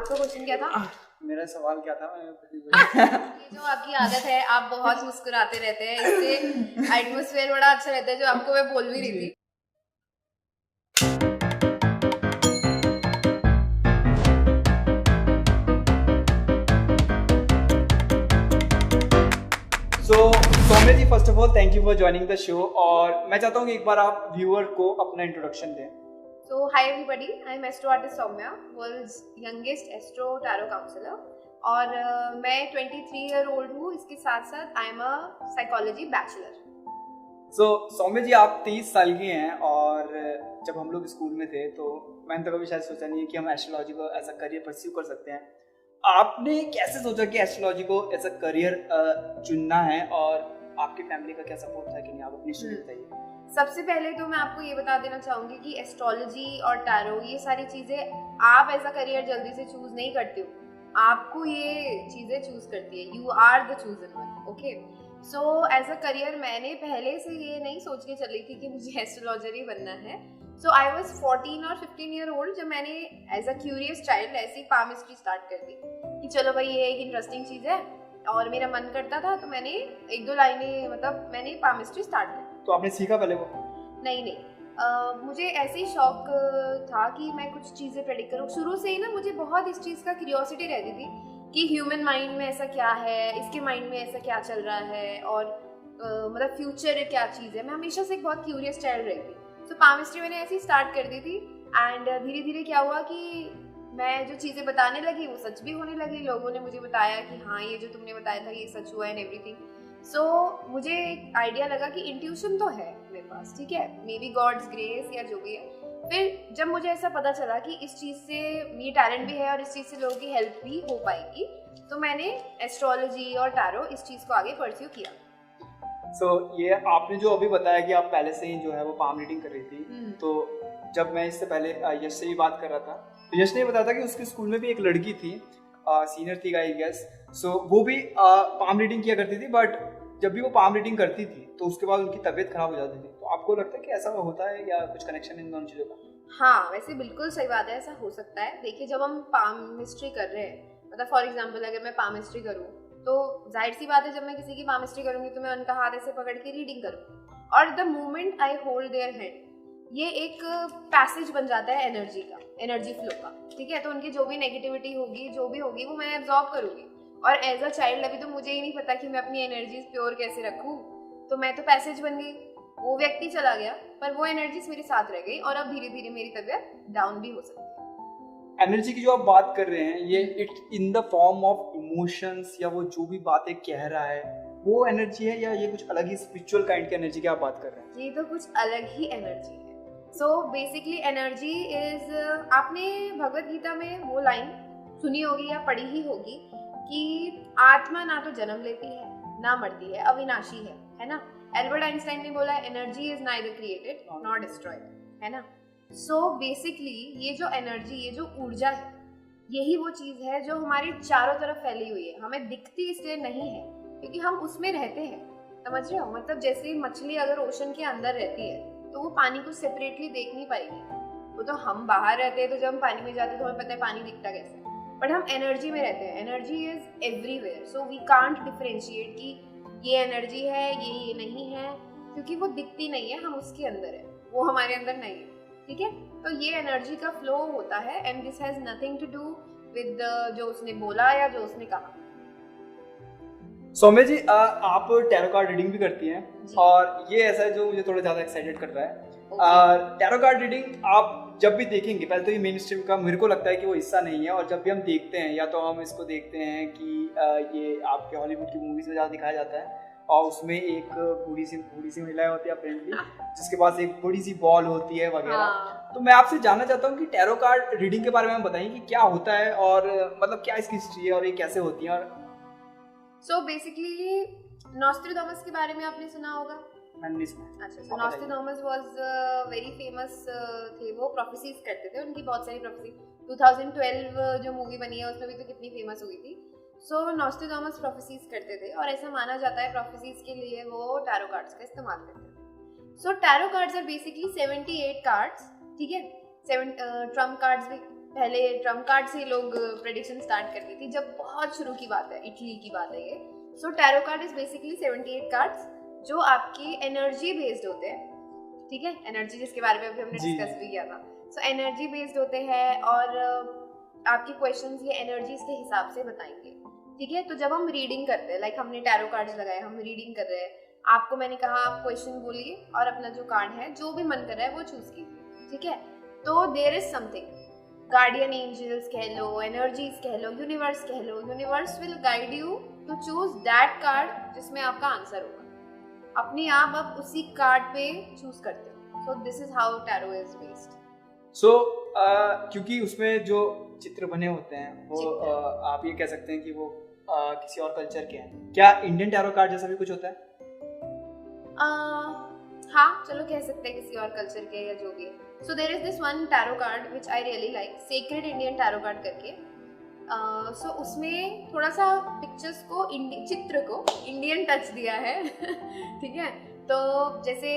आपका क्वेश्चन क्या था? मेरा सवाल क्या था? ये जो आपकी आदत है, आप बहुत मुस्कुराते रहते हैं, इससे एटमॉस्फेयर बड़ा अच्छा रहता है, जो आपको मैं बोल भी रही थी। Saumya ji, first of all thank you for joining the show. और मैं चाहता हूँ कि एक बार आप व्यूअर को अपना इंट्रोडक्शन दें। So hi everybody, I am astro artist Soumya, world's youngest astro tarot counselor, और मैं 23 ईयर ओल्ड हूँ। इसके साथ साथ I am a psychology bachelor. Saumya ji, आप 30 साल की हैं और जब हम लोग स्कूल में थे तो मैंने तो कभी शायद सोचा नहीं है कि हम एस्ट्रोलॉजी को एज अ करियर परस्यू कर सकते हैं। आपने कैसे सोचा कि एस्ट्रोलॉजी को एज अ करियर चुनना है, और आपकी फैमिली का क्या सपोर्ट था कि नहीं? आप अपनी स्टोरी बताइए। सबसे पहले तो मैं आपको ये बता देना चाहूंगी कि एस्ट्रोलॉजी और टैरो, ये सारी चीजें आप ऐसा करियर जल्दी से चूज नहीं करते हो, आपको ये चीजें चूज करती है। You are the chosen one, okay. So as a career मैंने पहले से ये नहीं सोच के चली थी कि मुझे एस्ट्रोलॉजर ही बनना है। सो आई वॉज 14 और 15 ईयर ओल्ड जब मैंने एज अ क्यूरियस चाइल्ड ऐसी पामिस्ट्री स्टार्ट कर दी कि चलो भाई ये एक इंटरेस्टिंग चीज है, और मेरा मन करता था तो मैंने एक दो लाइनें मतलब मैंने पामिस्ट्री स्टार्ट कर दी। तो आपने सीखा पहले वो? नहीं, मुझे ऐसे ही शौक था कि मैं कुछ चीज़ें प्रेडिक्ट करूँ। शुरू से ही ना मुझे बहुत इस चीज़ का क्यूरियोसिटी रहती थी कि ह्यूमन माइंड में ऐसा क्या है, इसके माइंड में ऐसा क्या चल रहा है, और मतलब फ्यूचर क्या चीज़ है। मैं हमेशा से एक बहुत क्यूरियस चाइल्ड रही थी। तो पामिस्ट्री मैंने ऐसे ही स्टार्ट कर दी थी, एंड धीरे धीरे क्या हुआ कि मैं जो चीज़ें बताने लगी वो सच भी होने लगी। लोगों ने मुझे बताया कि हाँ ये जो तुमने बताया था ये सच हुआ एंड एवरीथिंग। सो मुझे एक आइडिया लगा कि इंट्यूशन तो है मेरे पास, ठीक है, मे बी गॉड्स ग्रेस या जो भी है। फिर जब मुझे ऐसा पता चला कि इस चीज़ से ये टैलेंट भी है और इस चीज़ से लोगों की हेल्प भी हो पाएगी, तो मैंने एस्ट्रोलॉजी और टैरो इस चीज़ को आगे परस्यू किया। ये आपने जो अभी बताया कि आप पहले से ही जो है वो पाम रीडिंग कर रही थी, तो जब मैं इससे पहले यश से भी बात कर रहा था तो यश ने बताया था कि उसके स्कूल में भी एक लड़की थी, सीनियर थी आई गेस। वो भी पाम रीडिंग किया करती थी, बट जब भी वो पाम रीडिंग करती थी तो उसके बाद उनकी तबीयत खराब हो जाती थी। तो आपको लगता है कि ऐसा होता है या कुछ कनेक्शन इन दोनों चीज़ों का? हाँ, वैसे बिल्कुल सही बात है, ऐसा हो सकता है। देखिए, जब हम पामिस्ट्री कर रहे हैं, मतलब फॉर एग्जांपल अगर मैं पामिस्ट्री करूँ तो जाहिर सी बात है जब मैं किसी की पामिस्ट्री करूँगी तो मैं उनका हाथ ऐसे पकड़ के रीडिंग करूँ, और the moment I hold their hand, ये एक पैसेज बन जाता है एनर्जी का, एनर्जी फ्लो का, ठीक है। तो उनकी जो भी नेगेटिविटी होगी, जो भी होगी, वो मैं एब्जॉर्ब करूँगी। और एज अ चाइल्ड अभी तो मुझे ही नहीं पता कि मैं अपनी एनर्जीज प्योर कैसे रखूँ, तो मैं तो पैसेज बन गई। वो व्यक्ति चला गया पर वो एनर्जीज मेरे साथ रह गई, और अब धीरे धीरे मेरी तबीयत डाउन भी हो सकती है। एनर्जी की जो आप बात कर रहे हैं, ये it in the form of emotions, या वो जो भी बातें कह रहा है वो एनर्जी है, या ये कुछ अलग ही स्पिरिचुअल काइंड की एनर्जी की आप बात कर रहे हैं? ये तो कुछ अलग ही एनर्जी है। सो बेसिकली एनर्जी इज, आपने भगवत गीता में वो लाइन सुनी होगी या पढ़ी ही होगी कि आत्मा ना तो जन्म लेती है ना मरती है, अविनाशी है ना। एल्बर्ट आइंस्टाइन ने बोला energy is neither created not destroyed, है ना। सो बेसिकली ये जो एनर्जी, ये जो ऊर्जा है, यही वो चीज है जो हमारे चारों तरफ फैली हुई है। हमें दिखती इसलिए नहीं है क्योंकि हम उसमें रहते हैं, समझ रहे हो। मतलब जैसे मछली अगर ओशन के अंदर रहती है तो वो पानी को सेपरेटली देख नहीं पाएगी। वो तो हम बाहर रहते हैं, तो जब हम पानी में जाते हैं तो हमें पता है पानी दिखता कैसे, बट हम एनर्जी में रहते हैं। Energy is everywhere, so we can't differentiate कि ये एनर्जी है ये नहीं है, क्योंकि वो दिखती नहीं है, हम उसके अंदर है, वो हमारे अंदर नहीं है, ठीक है। तो ये एनर्जी का फ्लो होता है, and this has nothing to do with जो उसने बोला या जो उसने कहा। सौम्या जी, आप टैरो कार्ड रीडिंग भी करती हैं, और ये ऐसा है जो मुझे थोड़ा ज़्यादा एक्साइटेड कर रहा है। टैरो कार्ड रीडिंग आप जब भी देखेंगे, पहले तो ये मेन स्ट्रीम का मेरे को लगता है कि वो हिस्सा नहीं है, और जब भी हम देखते हैं या तो हम इसको देखते हैं कि ये आपके हॉलीवुड की मूवीज़ में ज़्यादा दिखाया जाता है, और उसमें एक बूढ़ी सी महिला होती है अपेरेंटली, जिसके पास एक बड़ी सी बॉल होती है वगैरह। तो मैं आपसे जानना चाहता हूँ कि टैरो कार्ड रीडिंग के बारे में बताइए कि क्या होता है, और मतलब क्या इसकी हिस्ट्री है, और ये कैसे होती है। और सो बेसिकली नॉस्ट्रेडामस के बारे में आपने सुना होगा? अच्छा, सो नॉस्ट्रेडामस वाज वेरी फेमस थे। वो प्रोफेसीज करते थे, उनकी बहुत सारी प्रोफेसी। 2012 जो मूवी बनी है उसमें भी तो कितनी फेमस हुई थी। सो नॉस्ट्रेडामस प्रोफेसीज करते थे, और ऐसा माना जाता है प्रोफेसीज के लिए वो टैरो कार्ड्स का इस्तेमाल करते थे। So tarot cards are basically 78 cards, ठीक है। 7 ट्रम्प कार्ड्स भी पहले ट्रम्प कार्ड से लोग प्रेडिक्शन स्टार्ट करते थे, जब बहुत शुरू की बात है, इटली की बात है ये। So tarot card is basically 78 cards जो आपकी एनर्जी बेस्ड होते हैं, ठीक है, एनर्जी जिसके बारे में अभी हमने डिस्कस भी किया था। सो एनर्जी बेस्ड होते हैं और आपके क्वेश्चंस ये एनर्जीज के हिसाब से बताएंगे, ठीक है। तो जब हम रीडिंग करते हैं, लाइक हमने टैरो कार्ड्स लगाए, हम रीडिंग कर रहे हैं, आपको मैंने कहा आप क्वेश्चन बोलिए और अपना जो कार्ड है जो भी मन कर रहा है वो चूज कीजिए, ठीक है। तो there is something, guardian angels कह लो, एनर्जीज कह लो, यूनिवर्स कह लो, universe will guide you to choose that card जिसमें आपका आंसर होगा। अपने आप उसी कार्ड पे चूज करते हो। So this is how tarot is based. So क्योंकि उसमें जो चित्र बने होते हैं वो आप ये कह सकते हैं कि वो किसी और कल्चर के हैं, क्या इंडियन टैरो कार्ड जैसा भी कुछ होता है? हाँ, चलो कह सकते हैं किसी और कल्चर के या जो भी है। So there is this one tarot card which I really like, sacred Indian tarot card करके। सो उसमें थोड़ा सा पिक्चर्स को, चित्र को इंडियन टच दिया है ठीक है। तो जैसे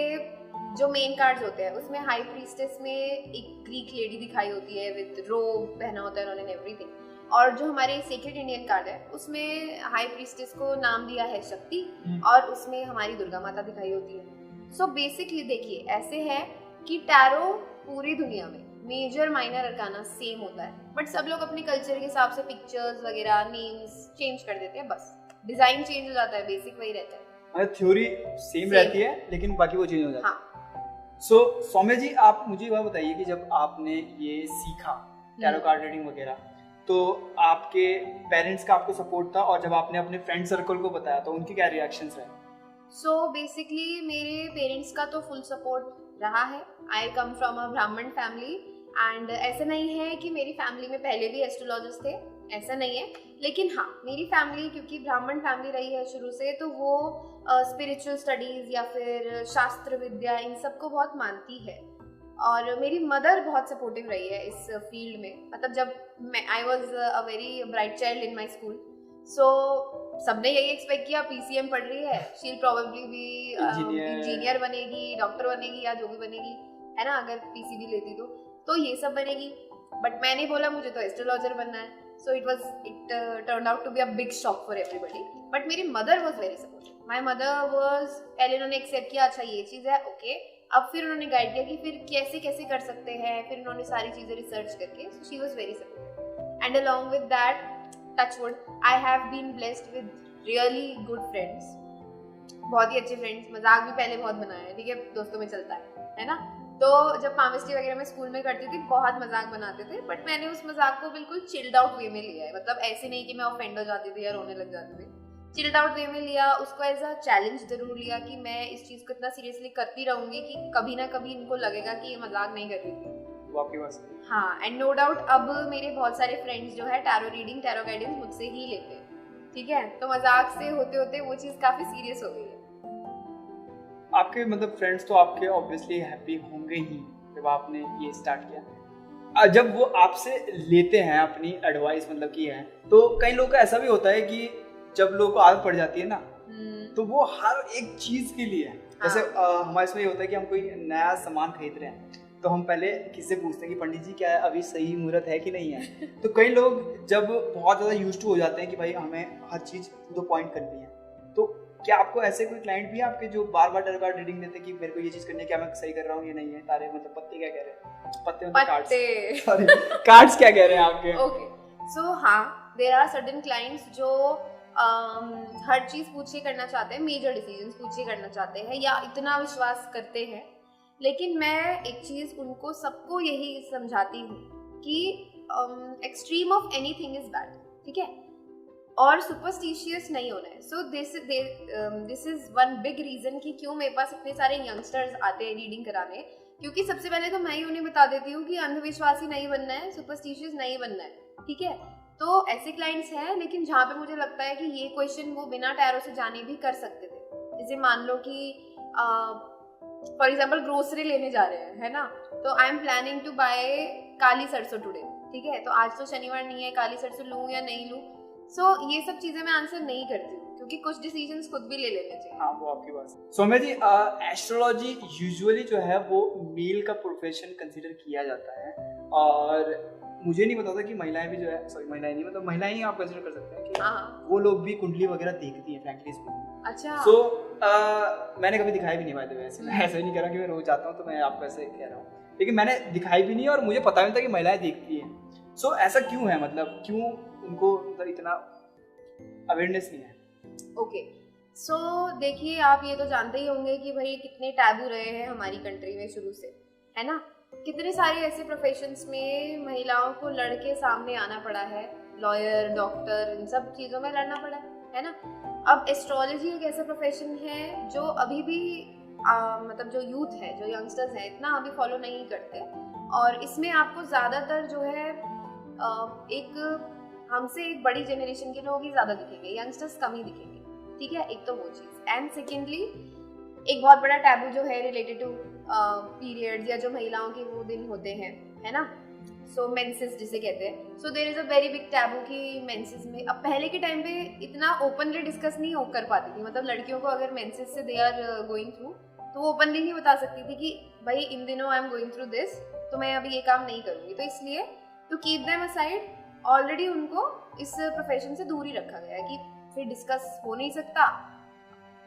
जो मेन कार्ड्स होते हैं उसमें हाई प्रीस्टेस में एक ग्रीक लेडी दिखाई होती है विद रोब पहना होता है उन्होंने, एवरीथिंग। और जो हमारे सेक्रेड इंडियन कार्ड है उसमें हाई प्रीस्टेस को नाम दिया है शक्ति और उसमें हमारी दुर्गा माता दिखाई होती है। सो बेसिकली देखिए ऐसे है कि टैरो पूरी दुनिया में मेजर माइनर अरकाना सेम होता है, बट सब लोग अपने कल्चर के हिसाब से पिक्चर्स वगैरह नेम्स चेंज कर देते हैं, बस डिजाइन चेंज हो जाता है, बेसिक वही रहता है, थ्योरी सेम रहती है लेकिन बाकी वो चेंज हो जाता है। हाँ। सो सौम्या जी, आप मुझे ये बताइए कि जब आपने ये सीखा टैरो कार्ड रीडिंग वगैरह, तो आपके पेरेंट्स का आपको सपोर्ट था, और जब आपने अपने फ्रेंड सर्कल को बताया तो उनके क्या रिएक्शंस रहे? सो बेसिकली मेरे पेरेंट्स का तो फुल सपोर्ट रहा है। आई कम फ्रॉम अ ब्राह्मण फैमिली एंड ऐसा नहीं है कि मेरी फैमिली में पहले भी एस्ट्रोलॉजर्स थे, ऐसा नहीं है। लेकिन हाँ, मेरी फैमिली क्योंकि ब्राह्मण फैमिली रही है शुरू से, तो वो स्पिरिचुअल स्टडीज या फिर शास्त्र विद्या इन सबको बहुत मानती है। और मेरी मदर बहुत सपोर्टिव रही है इस फील्ड में। मतलब जब मैं I was a very bright child in my school, so सबने यही एक्सपेक्ट किया पीसीएम पढ़ रही है, she will probably be engineer बनेगी, डॉक्टर बनेगी या जो भी बनेगी, है ना, अगर पीसीबी लेती तो ये सब बनेगी। बट मैंने बोला मुझे तो एस्ट्रोलॉजर बनना है। So it turn out to be a big shock for everybody. But मेरी mother was very supportive. My mother was, पहले उन्होंने एक्सेप्ट किया, अच्छा ये चीज़ है, ओके। अब फिर उन्होंने गाइड किया कि फिर कैसे कैसे कर सकते हैं, फिर उन्होंने सारी चीज़ें रिसर्च करके, so she was very supportive. And along with that, touchwood, I have been blessed with really good friends, बहुत ही अच्छे फ्रेंड्स। मजाक भी पहले बहुत बनाया है, ठीक है, दोस्तों में चलता है ना। तो जब पामिस्ट्री वगैरह में स्कूल में करती थी बहुत मजाक बनाते थे, बट मैंने उस मजाक को बिल्कुल चिल्ड आउट वे में लिया है। मतलब ऐसे नहीं कि मैं ऑफेंड हो जाती थी या रोने लग जाती थी, चिल्ड आउट वे में लिया उसको, एज अ चैलेंज जरूर लिया कि मैं इस चीज़ को इतना सीरियसली करती रहूंगी कि कभी ना कभी इनको लगेगा कि ये मजाक नहीं कर रही थी। हाँ, एंड नो डाउट अब मेरे बहुत सारे फ्रेंड्स जो है टैरो रीडिंग, टैरो गाइडेंस मुझसे ही लेते हैं, ठीक है। तो मजाक से होते होते वो चीज़ काफी सीरियस हो गई है। आपके मतलब फ्रेंड्स तो आपके ऑब्वियसली हैप्पी होंगे ही जब आपने ये स्टार्ट किया। जब वो आपसे लेते हैं अपनी एडवाइस, मतलब की है, तो कई लोगों का ऐसा भी होता है कि जब लोगों को आदत पड़ जाती है ना, तो वो हर एक चीज के लिए, जैसे हमारे इसमें ये होता है कि हम कोई नया सामान खरीद रहे हैं तो हम पहले किससे पूछते हैं कि पंडित जी क्या है, अभी सही मुहूर्त है कि नहीं है। तो कई लोग जब बहुत ज़्यादा यूज्ड टू हो जाते हैं कि भाई हमें हर चीज़ टू द पॉइंट करनी है, तो क्या आपको ऐसे कोई क्लाइंट भी है आपके जो बार बार टैरो कार्ड रीडिंग देते हैं कि मेरे को ये चीज़ करनी है, क्या मैं सही कर रहा हूँ ये नहीं है? तारे मतलब पत्ते क्या कह रहे हैं, पत्ते मतलब कार्ड्स, कार्ड्स क्या कह रहे हैं आपके? ओके, सो हाँ, देयर आर सर्टेन क्लाइंट्स जो हर चीज़ पूछ के करना चाहते हैं, मेजर डिसीजंस पूछ के करना चाहते हैं या इतना विश्वास करते हैं। लेकिन मैं एक चीज़ उनको सबको यही समझाती हूँ कि extreme of anything is bad, ठीक है, और सुपरस्टिशियस नहीं होना है। So this is one big reason कि क्यों मेरे पास इतने सारे यंगस्टर्स आते हैं रीडिंग कराने, क्योंकि सबसे पहले तो मैं ही उन्हें बता देती हूँ कि अंधविश्वासी नहीं बनना है, सुपरस्टिशियस नहीं बनना है, ठीक है। तो ऐसे क्लाइंट्स हैं, लेकिन जहाँ पे मुझे लगता है कि ये क्वेश्चन वो बिना टैरो से जाने भी कर सकते थे। जैसे मान लो कि फॉर एग्जाम्पल ग्रोसरी लेने जा रहे हैं, है ना, तो I am planning to buy kali sarson today, ठीक है, तो आज तो शनिवार नहीं है, काली सरसों लूँ या नहीं लूँ। सो ये सब चीजें मैं आंसर नहीं करती हूँ क्योंकि कुछ डिसीजंस खुद भी ले लेने चाहिए। हाँ, वो आपकी बात। सौम्या जी, एस्ट्रोलॉजी यूजुअली जो है वो मेल का प्रोफेशन कंसीडर किया जाता है, और मुझे नहीं पता था कि महिलाएं भी जो है, सॉरी महिलाएं नहीं, मतलब महिलाएं ही आप कंसिडर कर सकते हैं कि हाँ। वो लोग भी कुंडली वगैरह देखती हैं, फ्रैंकली स्पीकिंग। अच्छा। सो मैंने कभी दिखाई भी नहीं, बाय द वे। ऐसे मैं ऐसा ही नहीं कह रहा कि मैं रोज जाता हूँ तो मैं आपको ऐसे कह रहा हूँ, लेकिन मैंने दिखाई भी नहीं और मुझे पता भी नहीं था कि महिलाएं देखती हैं। सो ऐसा क्यों है, मतलब क्यों उनको मतलब इतना अवेयरनेस नहीं है? ओके, सो देखिए, आप ये तो जानते ही होंगे कि भाई कितने टैबू रहे हैं हमारी कंट्री में शुरू से, है ना। कितने सारे ऐसे प्रोफेशंस में महिलाओं को लड़के सामने आना पड़ा है, लॉयर, डॉक्टर, इन सब चीज़ों में लड़ना पड़ा है ना। अब एस्ट्रोलॉजी एक ऐसा प्रोफेशन है जो अभी भी मतलब जो यूथ है, जो यंगस्टर्स हैं, इतना अभी फॉलो नहीं करते, और इसमें आपको ज़्यादातर जो है एक हमसे एक बड़ी जनरेशन के लोग ही ज़्यादा दिखेंगे, यंगस्टर्स कम ही दिखेंगे, ठीक है। एक तो वो चीज़, एंड सेकेंडली एक बहुत बड़ा टैबू जो है रिलेटेड टू पीरियड्स, या जो महिलाओं के वो दिन होते हैं, है ना, सो मेंसेस जिसे कहते हैं। So there is a very big taboo कि मेंसेस में, अब पहले के टाइम पे इतना ओपनली डिस्कस नहीं कर पाती थी, मतलब लड़कियों को अगर मेंसेस से दे आर गोइंग थ्रू तो वो ओपनली नहीं बता सकती थी कि भाई इन दिनों I am going through this, तो मैं अभी ये काम नहीं करूँगी। तो इसलिए to keep them aside already उनको इस प्रोफेशन से दूर ही रखा गया है कि फिर डिस्कस हो नहीं सकता,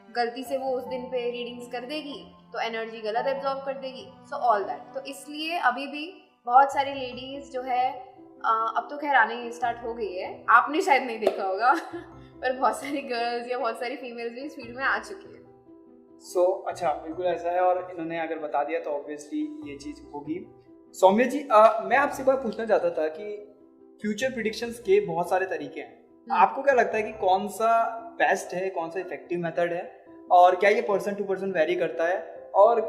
गलती से वो उस दिन पे रीडिंग्स कर देगी तो एनर्जी गलत एब्जॉर्ब कर देगी, सो ऑल दैट। तो इसलिए अभी भी बहुत सारी लेडीज जो है अब तो खैर आने स्टार्ट हो गई है, आपने शायद नहीं देखा होगा पर बहुत सारी गर्ल्स या बहुत सारी फीमेल्स भी इस फील्ड में आ चुकी है। सो अच्छा, बिल्कुल ऐसा है, और इन्होंने अगर बता दिया तो ऑब्वियसली ये चीज़ होगी। सौम्या जी, मैं आपसे बात पूछना चाहता था कि फ्यूचर प्रिडिक्शंस के बहुत सारे तरीके हैं, आपको क्या लगता है कि कौन सा बेस्ट है, कौन सा इफेक्टिव मेथड है, और क्या ये पर्सन टू पर्सन वेरी करता है, और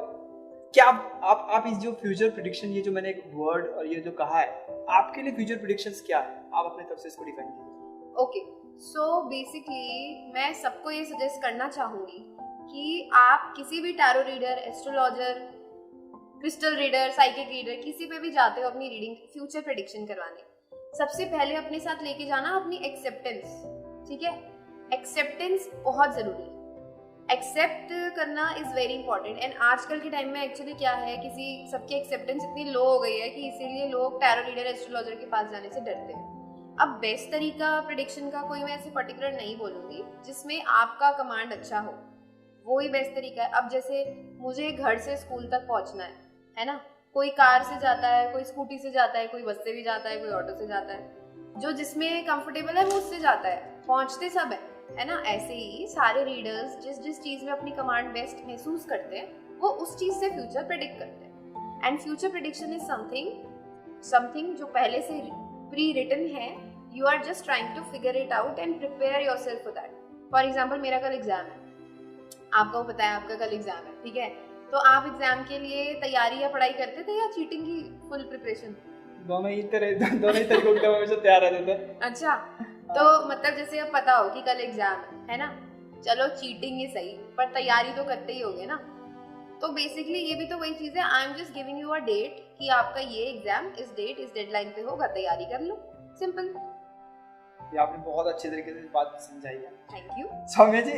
क्या आप इस जो फ्यूचर प्रिडिक्शन, ये जो मैंने एक वर्ड और ये जो कहा है, आपके लिए फ्यूचर प्रिडिक्शंस क्या है, आप अपने तरफ से इसको डिफाइन कीजिए। ओके, सो बेसिकली मैं सबको ये सजेस्ट करना चाहूँगी कि आप किसी भी tarot reader, astrologer, crystal reader, psychic reader, किसी पे भी जाते हो अपनी रीडिंग, फ्यूचर प्रेडिक्शन करवाने, सबसे पहले अपने साथ लेके जाना अपनी एक्सेप्टेंस, ठीक है। एक्सेप्टेंस बहुत ज़रूरी है, एक्सेप्ट करना इज़ वेरी इंपॉर्टेंट। एंड आजकल के टाइम में एक्चुअली क्या है, किसी सबकी एक्सेप्टेंस इतनी लो हो गई है कि इसीलिए लोग टैरो रीडर, एस्ट्रोलॉजर के पास जाने से डरते हैं। अब बेस्ट तरीका प्रेडिक्शन का कोई मैं ऐसे पर्टिकुलर नहीं बोलूँगी, जिसमें आपका कमांड अच्छा हो, वो ही बेस्ट तरीका है। अब जैसे मुझे घर से स्कूल तक पहुँचना है ना, कोई कार से जाता है, कोई स्कूटी से जाता है, कोई बस से भी जाता है, कोई ऑटो से जाता है, जो जिसमें कंफर्टेबल है वो उससे जाता है, पहुँचते सब है ना। ऐसे ही सारे रीडर्स जिस चीज़ में अपनी कमांड बेस्ट महसूस करते हैं, वो उस चीज़ से फ्यूचर प्रेडिक्ट करते हैं। And future prediction is something जो पहले से प्री रिटन है, you are just trying to figure it out and prepare yourself for that. For example, मेरा कल एग्जाम है, आपको पता है आपका कल एग्जाम है, ठीक है, तो आप एग्जाम के लिए तैयारी या पढ़ाई करते थे या चीटिंग की फुल प्रिपरेशन? दोनों ही तरीकों के हमेशा तैयार रहते थे। अच्छा, तो मतलब जैसे अब पता हो कि कल एग्जाम है ना, चलो चीटिंग ही सही, पर तैयारी तो करते ही होगे ना। तो बेसिकली ये भी तो वही चीज़ है, I am just giving you a date कि आपका ये एग्जाम इस डेट इस डेडलाइन पे होगा, तैयारी कर लो, सिंपल। ये आपने बहुत अच्छे तरीके से बात समझाई है, थैंक यू। सौम्या जी,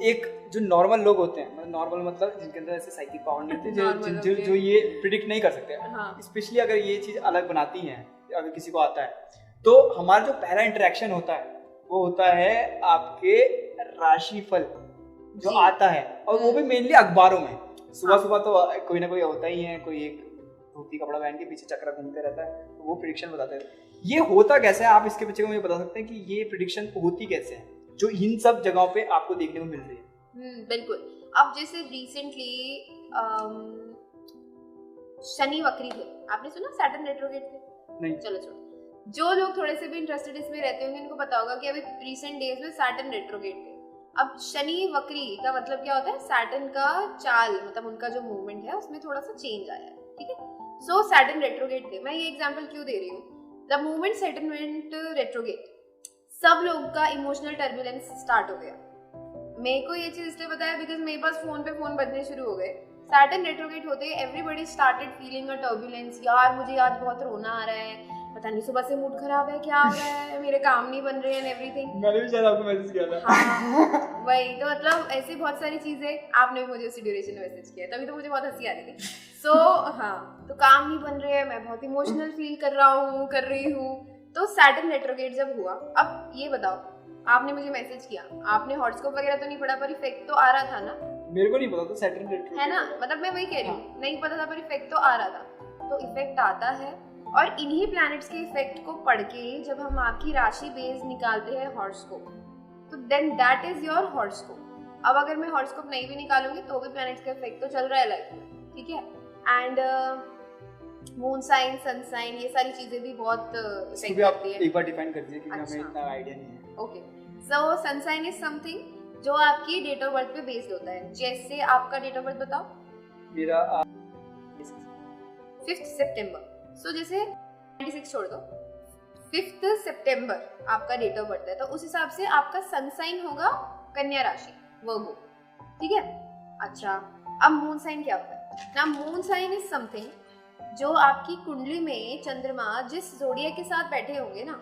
एक जो नॉर्मल लोग होते हैं, नॉर्मल मतलब जिनके अंदर ऐसे साइकिक पावर नहीं होती, जो ये प्रिडिक्ट नहीं कर सकते, स्पेशली अगर ये चीज़ अलग बनाती हैं, अगर किसी को आता है, तो हमारा जो पहला इंटरेक्शन होता है वो होता है आपके राशिफल जो आता है, और वो भी मेनली अखबारों में। सुबह सुबह तो कोई ना कोई होता ही है, कोई एक धोती कपड़ा पहन के पीछे चक्रा घूमते रहता है, तो वो प्रिडिक्शन बताते हैं। ये होता कैसे है, आप इसके पीछे मुझे बता सकते हैं कि ये प्रिडिक्शन होती कैसे है जो इन सब जगहों पे आपको देखने को मिल रही है? बिल्कुल। अब जैसे रिसेंटली शनि वक्री थे, आपने सुना? सैटर्न रेट्रोग्रेड थे? नहीं। चलो छोड़ो, जो लोग थोड़े से भी इंटरेस्टेड इसमें रहते होंगे उनको पता होगा कि अभी रिसेंट डेज में सैटर्न रेट्रोग्रेड थे। अब शनि वक्री का मतलब क्या होता है, सैटर्न का चाल, मतलब उनका जो मूवमेंट है उसमें थोड़ा सा चेंज आया है, ठीक है। सो सैटर्न रेट्रोग्रेड थे, मैं ये एग्जांपल क्यों दे रही हूँ, the moment Saturn went retrograde, सब लोग का इमोशनल टर्बुलेंस स्टार्ट हो गया। मेरे को ये चीज इसलिए पता है बिकॉज मेरे पास फोन पे फोन बजने शुरू हो गए। सैटर्न रेट्रोग्रेड होते एवरीबॉडी स्टार्टेड फीलिंग अ टर्बुलेंस, यार मुझे आज बहुत रोना आ रहा है, पता नहीं सुबह से मूड खराब है, क्या हो रहा है, मेरे काम नहीं बन रहे हैं एवरीथिंग। मैंने भी शायद आपको मैसेज किया था। हाँ वही तो, मतलब ऐसी बहुत सारी चीजें आपने भी मुझे उसी ड्यूरेशन में मैसेज किया, तभी तो मुझे बहुत हंसी आ रही थी। सो हाँ, तो काम नहीं बन रहे हैं, मैं बहुत इमोशनल फील कर रही हूँ। तो सैटर्न रेट्रोग्रेड जब हुआ, अब ये बताओ, आपने मुझे मैसेज किया, आपने हॉरोस्कोप वगैरह तो नहीं पढ़ा, पर इफेक्ट तो आ रहा था ना? मेरे को नहीं पता था सैटर्न रेट्रोग्रेड है ना, मतलब मैं वही कह रही हूँ, नहीं पता था पर इफेक्ट तो आ रहा था। तो इफेक्ट आता है, और इन्हीं प्लैनेट्स के इफेक्ट को पढ़ के जब हम आपकी राशि बेस निकालते हैं हॉरोस्कोप, तो then that is your horoscope. अब अगर मैं हॉरोस्कोप नहीं भी निकालूंगी तो भी प्लैनेट्स का इफेक्ट तो चल रहा है लाइफ में, ठीक है। And moon sign, sun sign, ये सारी चीजें भी बहुत इफेक्ट करती है। एक बार डिफाइन कर दीजिए क्योंकि अच्छा। हमें इतना आइडिया नहीं है। Okay, so sun sign is something जो आपकी डेट ऑफ बर्थ पे बेस्ड होता है। जैसे आपका डेट ऑफ बर्थ बताओ। मेरा 5th सितंबर। सो जैसे 96 छोड़ दो, 5th सितंबर आपका डेट ऑफ बर्थ है, तो उस हिसाब से आपका सन साइन होगा कन्या राशि, वर्गो, ठीक है। अच्छा, अब मून साइन क्या होता है ना? मून साइन इज समथिंग जो आपकी कुंडली में चंद्रमा जिस ज़ोडिएक के साथ बैठे होंगे ना,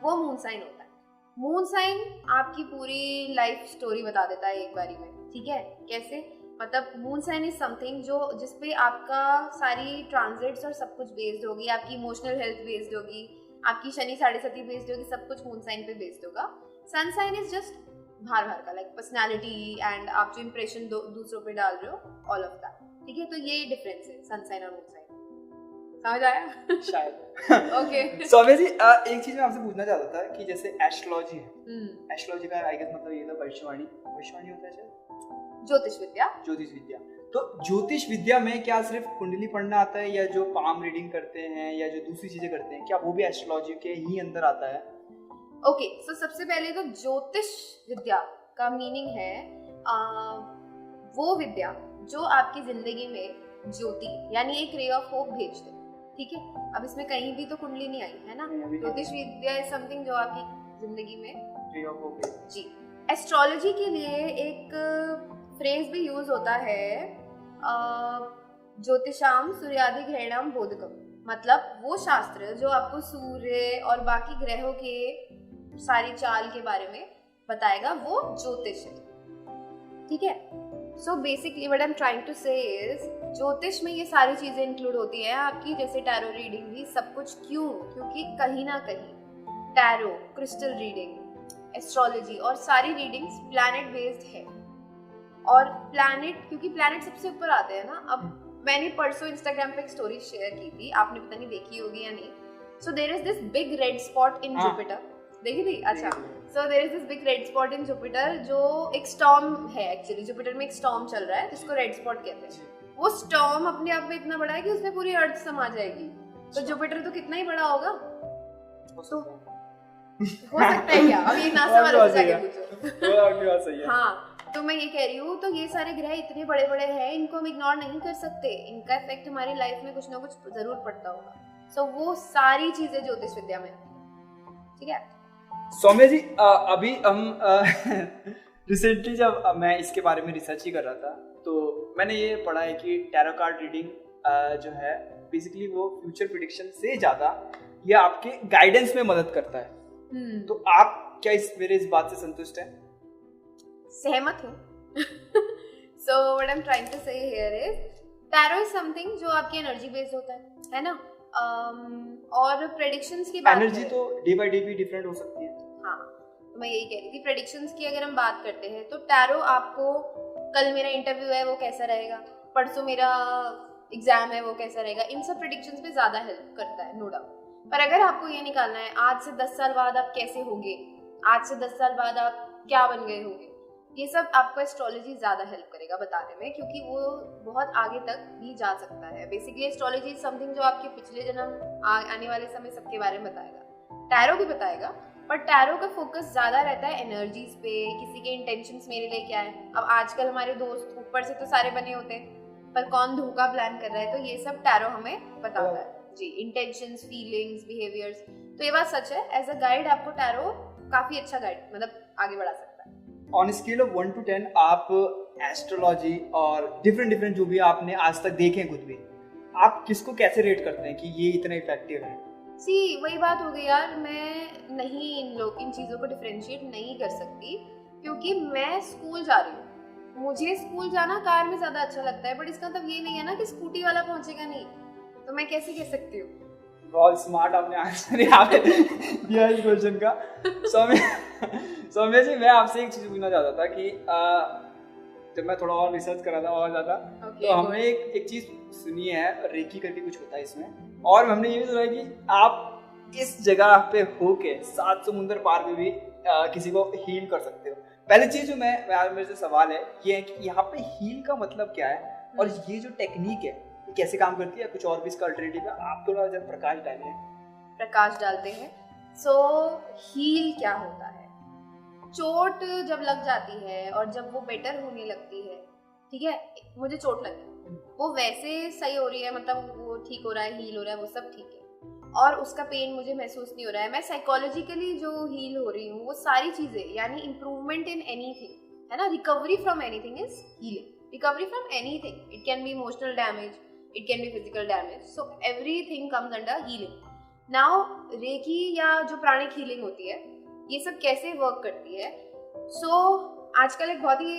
वो मून साइन होता है। मून साइन आपकी पूरी लाइफ स्टोरी बता देता है एक बारी में, ठीक है। कैसे? मतलब मून साइन इज समथिंग जो जिसपे आपका सारी ट्रांजिट्स और सब कुछ बेस्ड होगी, आपकी इमोशनल हेल्थ बेस्ड होगी, आपकी शनि 7.5 बेस्ड होगी, सब कुछ मून साइन पे बेस्ड होगा। सन साइन इज जस्ट बाहर का, लाइक पर्सनालिटी एंड आप जो इंप्रेशन दूसरों पे डाल रहे हो, ऑल ऑफ दैट, ठीक है। तो ये डिफरेंस है सन साइन और मून साइन, समझ आया? शायद। ओके। सौम्या जी, एक चीज मैं आपसे पूछना चाहता था कि जैसे एस्ट्रोलॉजी है, एस्ट्रोलॉजी का आई गेस मतलब ये था भविष्यवाणी होता है शायद, ज्योतिष विद्या। ज्योतिष विद्या। तो ज्योतिष विद्या में क्या सिर्फ कुंडली पढ़ना आता है, या जो पाम रीडिंग करते हैं या जो दूसरी चीजें करते हैं, क्या वो भी एस्ट्रोलॉजी के ही अंदर आता है? ओके, सो सबसे पहले तो ज्योतिष विद्या का मीनिंग है वो विद्या जो आपकी जिंदगी में ज्योति यानी एक रे ऑफ होप भेज दे, ठीक है। अब इसमें कहीं भी तो कुंडली नहीं आई है ना। ज्योतिष विद्या इज समथिंग जो आपकी जिंदगी में ray of hope. Ji. Astrology के लिए एक फ्रेज भी यूज होता है, ज्योतिषाम सूर्यादि ग्रहणम बोधकम, मतलब वो शास्त्र जो आपको सूर्य और बाकी ग्रहों के सारी चाल के बारे में बताएगा, वो ज्योतिष है, ठीक है। So basically what I am trying to say is, ज्योतिष में ये सारी चीजें इंक्लूड होती है आपकी, जैसे टैरो रीडिंग भी, सब कुछ। क्यों? क्योंकि कहीं ना कहीं टैरो, क्रिस्टल रीडिंग, एस्ट्रोलॉजी और सारी रीडिंग्स प्लैनेट बेस्ड है। और प्लैनेट, क्योंकि प्लैनेट सबसे ऊपर आते हैं ना। अब मैंने परसों इंस्टाग्राम पे एक स्टोरी शेयर की थी, आपने पता नहीं देखी होगी या नहीं। So there is this big red spot in Jupiter, देखी थी? अच्छा, so there is this big red spot in Jupiter जो एक स्टॉर्म है। एक्चुअली जुपिटर में एक स्टॉर्म चल रहा है जिसको रेड स्पॉट कहते हैं। वो स्टॉर्म अपने आप में इतना बड़ा है कि उसमें पूरी अर्थ समा जाएगी। तो जुपिटर तो कितना ही बड़ा होगा, तो हो सकता है क्या? अब ये नासा वालों से जाके पूछो। आपकी बात सही है। हाँ, तो मैं ये कह रही हूँ, तो ये सारे ग्रह इतने बड़े बड़े हैं, इनको हम इग्नोर नहीं कर सकते, इनका इफेक्ट हमारी लाइफ में कुछ ना कुछ जरूर पड़ता होगा। सो वो सारी चीजें ज्योतिष विद्या में, ठीक है। सौम्या जी, अभी हम रिसेंटली जब मैं इसके बारे में रिसर्च ही कर रहा था, तो मैंने ये पढ़ा है कि टैरो कार्ड रीडिंग जो है बेसिकली वो फ्यूचर प्रेडिक्शन से ज्यादा ये आपके गाइडेंस में मदद करता है। तो आप क्या मेरे इस बात से संतुष्ट हैं? सहमत हूँ। So what I am trying to say here is, tarot is something जो आपकी एनर्जी बेस्ड होता है ना। और प्रेडिक्शंस की बात, एनर्जी तो डे बाय डे भी डिफरेंट हो सकती है। हाँ, तो मैं यही कह रही थी, प्रेडिक्शंस की अगर हम बात करते हैं तो टैरो आपको, कल मेरा इंटरव्यू है वो कैसा रहेगा, परसों मेरा एग्जाम है वो कैसा रहेगा, इन सब प्रेडिक्शंस पे ज्यादा हेल्प करता है, नो डाउट। पर अगर आपको ये निकालना है आज से 10 साल बाद आप कैसे होगे, आज से 10 साल बाद आप क्या बन गए होगे, ये सब आपको एस्ट्रोलॉजी ज्यादा हेल्प करेगा बताने में, क्योंकि वो बहुत आगे तक भी जा सकता है। बेसिकली एस्ट्रोलॉजी इज समथिंग जो आपके पिछले जन्म, आने वाले समय सबके बारे में बताएगा। टैरो भी बताएगा, पर टैरो का फोकस ज्यादा रहता है एनर्जीज पे, किसी के इंटेंशंस मेरे लिए क्या है। अब आजकल हमारे दोस्त ऊपर से तो सारे बने होते हैं, पर कौन धोखा प्लान कर रहा है, तो ये सब टैरो हमें बताता है जी। इंटेंशंस, फीलिंग्स, बिहेवियर्स, तो ये बात सच है। एज अ गाइड आपको टैरो काफी अच्छा गाइड, मतलब आगे बढ़ा सकता है। ऑन स्केल ऑफ 1 to 10 आप एस्ट्रोलॉजी और डिफरेंट जो भी आपने आज तक देखे खुद भी, आप किसको कैसे रेट करते हैं कि ये इतना इफेक्टिव है? सी वही बात हो गई यार, मैं नहीं इन चीज़ों को डिफरेंशिएट नहीं कर सकती, क्योंकि मैं स्कूल जा रही हूँ, मुझे स्कूल जाना कार में ज़्यादा अच्छा लगता है, बट इसका मतलब ये नहीं है ना कि स्कूटी वाला पहुँचेगा नहीं, तो मैं कैसे कह सकती हूँ। बहुत स्मार्ट आपने आंसर यहाँ पे दिया इस क्वेश्चन का। सौम्या जी, मैं आपसे एक चीज़ पूछना चाहता था कि जब मैं थोड़ा और रिसर्च कर रहा था और ज़्यादा, तो हमने एक चीज़ सुनी है, रेकी करके कुछ होता है इसमें, और हमने ये भी सुना है कि आप इस जगह पे होके 7 समुंदर पार में भी किसी को हील कर सकते हो। पहली चीज़ जो मेरे से सवाल है ये है कि यहाँ पे हील का मतलब क्या है, और ये जो टेक्निक है ये कैसे काम करती है, कुछ और भी इसका अल्टरनेटिव है, आप थोड़ा जब प्रकाश डालते हैं। सो हील क्या होता है? चोट जब लग जाती है और जब वो बेटर होने लगती है, ठीक है, मुझे चोट लगी, वो वैसे सही हो रही है, मतलब वो ठीक हो रहा है, हील हो रहा है, वो सब ठीक है, और उसका पेन मुझे महसूस नहीं हो रहा है, मैं साइकोलॉजिकली जो हील हो रही हूँ, वो सारी चीजें, यानी इम्प्रूवमेंट इन एनीथिंग, है ना, recovery from anything is healing, recovery from anything, it can be emotional damage, it can be physical damage, so everything comes under healing. Now reiki या जो प्राणिक हीलिंग होती है, ये सब कैसे वर्क करती है? सो आजकल एक बहुत ही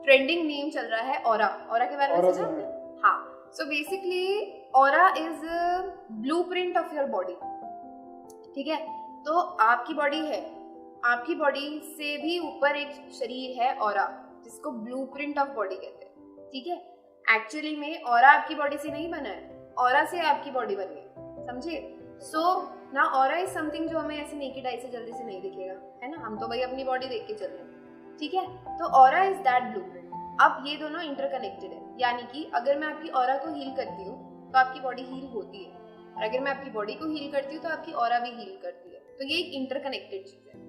ट्रेंडिंग नेम चल रहा है ऑरा के बारे में सोचा? हाँ, so basically aura is blueprint of your body, ठीक है, तो आपकी बॉडी है, आपकी बॉडी से भी ऊपर एक शरीर है ऑरा, जिसको ब्लूप्रिंट ऑफ बॉडी कहते हैं, ठीक है। एक्चुअली में ऑरा आपकी बॉडी से नहीं बना है, ऑरा से आपकी बॉडी बनी है, समझे? सो ना ऑरा इज समथिंग जो हमें ऐसे नेकेड आई से जल्दी से नहीं दिखेगा, है ना, हम तो भाई अपनी बॉडी देख के चल रहे हैं, ठीक है, तो ऑरा इज दैट ब्लूप्रिंट। अब ये दोनों इंटरकनेक्टेड है, यानी कि अगर मैं आपकी ऑरा को हील करती हूँ तो आपकी बॉडी हील होती है, और अगर मैं आपकी बॉडी को हील करती हूँ तो आपकी ऑरा भी हील करती है, तो ये एक इंटरकनेक्टेड चीज है,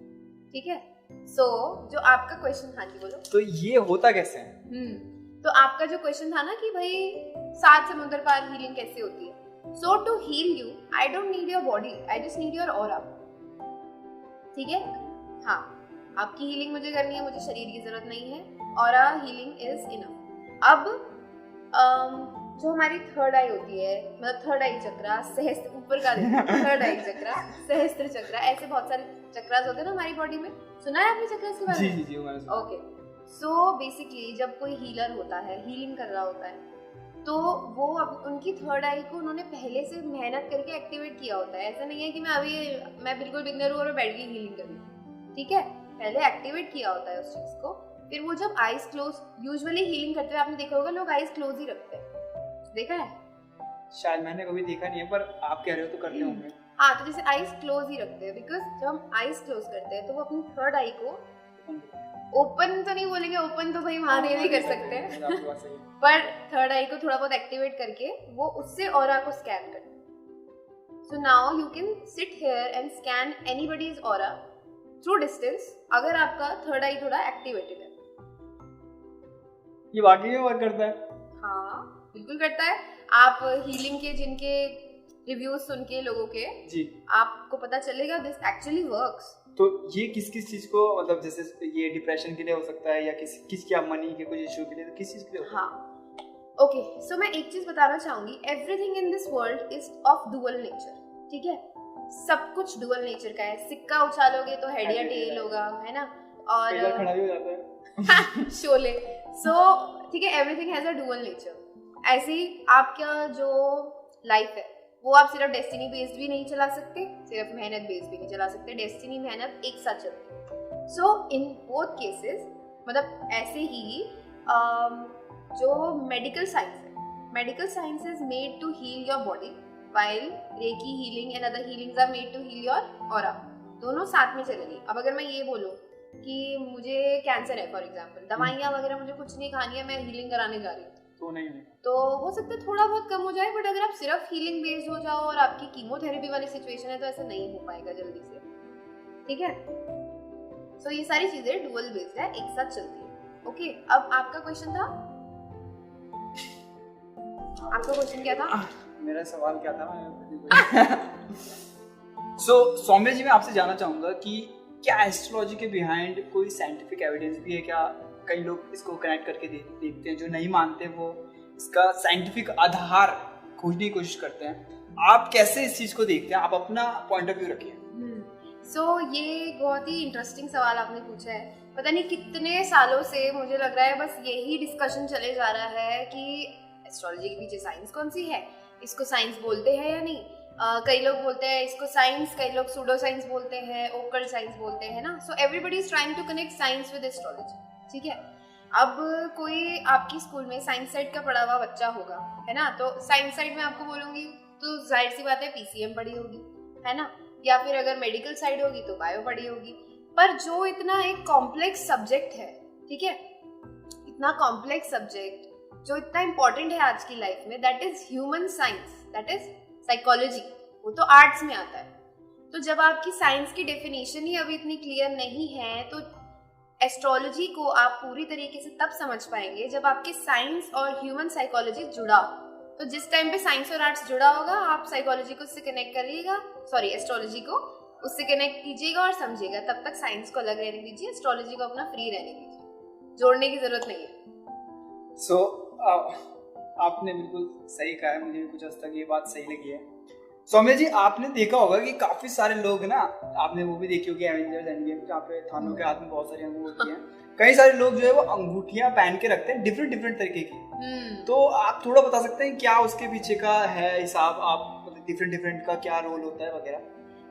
ठीक है। सो जो आपका क्वेश्चन, हाँ जी बोलो, तो ये होता कैसे है? तो आपका जो क्वेश्चन था ना कि भाई 7 समुद्र पार हीलिंग कैसे होती है, so to heal you I don't need your body, I just need your aura, ठीक है। हाँ, आपकी हीलिंग मुझे करनी है, मुझे शरीर की जरूरत नहीं है, ऑरा हीलिंग इज इनफ। अब जो हमारी थर्ड आई होती है, मतलब थर्ड आई चक्रा, सहस्त्र ऊपर का थर्ड आई चक्रा, सहस्त्र चक्रा, ऐसे बहुत सारे चक्रास होते हैं ना हमारी बॉडी में, सुना है आपने चक्रास के बारे में? जी ओके, सो बेसिकली जब कोई हीलर होता है, हीलिंग कर रहा होता है, तो वो अब उनकी थर्ड आई को उन्होंने पहले से मेहनत करके एक्टिवेट किया होता है। ऐसा नहीं है कि मैं बिल्कुल बिगनर हूँ और बैठ गई हीलिंग करने, ठीक है, पहले एक्टिवेट किया होता है उस चीज को। फिर वो जब आईज क्लोज, यूजुअली हीलिंग करते हुए आपने देखा होगा लोग आईज क्लोज ही रखते हैं, देखा है? शायद मैंने कभी देखा नहीं है, पर आप कह रहे हो तो करते होंगे। हाँ, तो जैसे आईज क्लोज ही रखते हैं, बिकॉज जब हम आईज क्लोज करते हैं तो वो अपनी थर्ड आई को ओपन तो नहीं बोलेंगे, ओपन तो भाई महादेव ही कर सकते हैं पर थर्ड आई को थोड़ा बहुत एक्टिवेट करके वो उससे ऑरा को स्कैन करते हैं। So now you can sit here and scan anybody's aura through distance, अगर आपका थर्ड आई थोड़ा एक्टिवेटेड है। ये वाकई में वर्क करता है? हाँ, बिल्कुल करता है। आप हीलिंग के जिनके रिव्यूज सुन के लोगों के जी, आपको पता चलेगा दिस एक्चुअली वर्क्स। तो ये किस चीज को, मतलब जैसे ये डिप्रेशन के लिए हो सकता है या किस क्या मनी के कुछ इशू के लिए, तो किस चीज के लिए? हाँ, ओके, सो मैं एक चीज बताना चाहूंगी, everything in this world is of dual nature, ठीक है, सब कुछ डुअल नेचर का है। सिक्का उछालोगे तो हेड या टेल होगा, है ना, और इधर खड़ा भी हो जाता है शोले। सो ठीक है, everything has a dual nature. ऐसे ही आपका जो लाइफ है वो आप सिर्फ डेस्टिनी बेस्ड भी नहीं चला सकते, सिर्फ मेहनत बेस्ड भी नहीं चला सकते, डेस्टिनी मेहनत एक साथ चलती है। सो इन बोथ केसेस, मतलब ऐसे ही जो मेडिकल साइंस है, medical science is made to heal your body, while reiki healing and other healings are made to heal your aura, दोनों साथ में चलेंगी। अब अगर मैं ये बोलूँ कि मुझे कैंसर है फॉर एग्जांपल, दवाइयाँ वगैरह मुझे कुछ नहीं खानी है, मैं हीलिंग कराने जा रही हूँ, तो नहीं, तो हो सकता है थोड़ा बहुत कम हो जाए, बट अगर आप सिर्फ हीलिंग बेस्ड हो जाओ और आपकी कीमोथेरेपी वाली सिचुएशन है तो ऐसा नहीं हो पाएगा जल्दी से, ठीक है। सो ये सारी चीजें डुअल बेस्ड है, एक साथ चलती है। ओके, अब आपका क्वेश्चन था, आपका क्वेश्चन क्या था? मेरा सवाल क्या था? सो सौम्या जी, मैं आपसे जानना चाहूंगा कि क्या एस्ट्रोलॉजी के बिहाइंड कोई साइंटिफिक एविडेंस भी है क्या? कई लोग इसको कनेक्ट करके देखते हैं, जो नहीं मानते वो इसका साइंटिफिक आधार खोजने की कोशिश करते हैं। आप कैसे इस चीज को देखते हैं? आप अपना पॉइंट ऑफ व्यू रखिए। ये बहुत ही इंटरेस्टिंग सवाल आपने पूछा है। पता नहीं कितने सालों से मुझे लग रहा है बस यही डिस्कशन चले जा रहा है कि एस्ट्रोलॉजी के पीछे साइंस कौन सी है, इसको साइंस बोलते हैं या नहीं। कई लोग बोलते हैं इसको साइंस, कई लोग सूडो साइंस बोलते हैं, ओकल्ट साइंस बोलते हैं ना। So everybody is trying to connect science with astrology, ठीक है। अब कोई आपकी स्कूल में साइंस साइड का पढ़ा हुआ बच्चा होगा, है ना, तो साइंस साइड में आपको बोलूंगी तो जाहिर सी बात है पीसीएम पढ़ी होगी, है ना, या फिर अगर मेडिकल साइड होगी तो बायो पढ़ी होगी। पर जो इतना एक कॉम्प्लेक्स सब्जेक्ट है, ठीक है, इतना कॉम्प्लेक्स सब्जेक्ट जो इतना इम्पोर्टेंट है आज की लाइफ में, that is human science, that is psychology, वो तो आर्ट्स में आता है। तो जब आपकी साइंस की डेफिनेशन ही अभी इतनी क्लियर नहीं है तो एस्ट्रोलॉजी को आप पूरी तरीके से तब समझ पाएंगे जब आपके साइंस और ह्यूमन साइकोलॉजी जुड़ा हो। तो जिस टाइम पे साइंस और आर्ट्स जुड़ा होगा आप साइकोलॉजी को उससे कनेक्ट करिएगा, सॉरी एस्ट्रोलॉजी को उससे कनेक्ट कीजिएगा और समझिएगा। तब तक साइंस को अलग रहने दीजिए, एस्ट्रोलॉजी को अपना फ्री रहने दीजिए, जोड़ने की जरूरत नहीं है। सो आपने बिल्कुल सही कहा है, मुझे भी कुछ हद तक ये बात सही लगी है। सौम्या जी, आपने देखा होगा कि काफी सारे लोग ना, आपने वो भी देखी होगी एवेंजर्स एंड गेम, जहाँ पे थानों के हाथ में बहुत सारी अंगूठी हैं। कई सारे लोग जो है वो अंगूठियां पहन के रखते हैं डिफरेंट डिफरेंट तरीके की। तो आप थोड़ा बता सकते हैं क्या उसके पीछे का है हिसाब, आप डिफरेंट डिफरेंट का क्या रोल होता है वगैरह?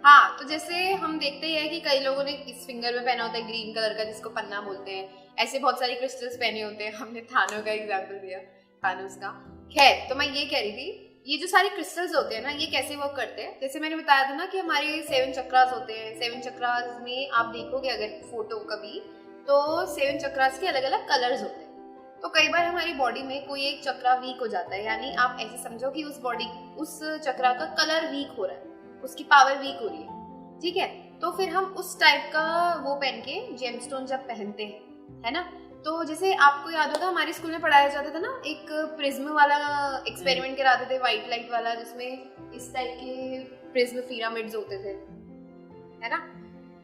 हाँ, तो जैसे हम देखते ही है कि कई लोगों ने इस फिंगर में पहना होता है ग्रीन कलर का, जिसको पन्ना बोलते हैं। ऐसे बहुत सारे क्रिस्टल्स पहने होते हैं। हमने थानों का एग्जांपल दिया, थानोस का। खैर, तो मैं ये कह रही थी, ये जो सारे क्रिस्टल्स होते हैं ना, ये कैसे वर्क करते हैं। जैसे मैंने बताया था ना कि हमारे 7 चक्रास होते हैं। 7 चक्रास में आप देखोगे अगर फोटो कभी, तो 7 चक्रास के अलग अलग कलर्स होते हैं। तो कई बार हमारी बॉडी में कोई एक चक्रा वीक हो जाता है, यानी आप ऐसे समझो कि उस चक्रा का कलर वीक हो रहा है, उसकी पावर वीक हो रही है, ठीक है। तो फिर हम उस टाइप का वो पहन के जेमस्टोन जब पहनते हैं, है ना, तो जैसे आपको याद होगा हमारे स्कूल में पढ़ाया जाता था ना, एक प्रिज्म वाला एक्सपेरिमेंट कराते थे, व्हाइट लाइट वाला, जिसमें इस टाइप के प्रिज्म पिरामिड्स होते थे, है ना।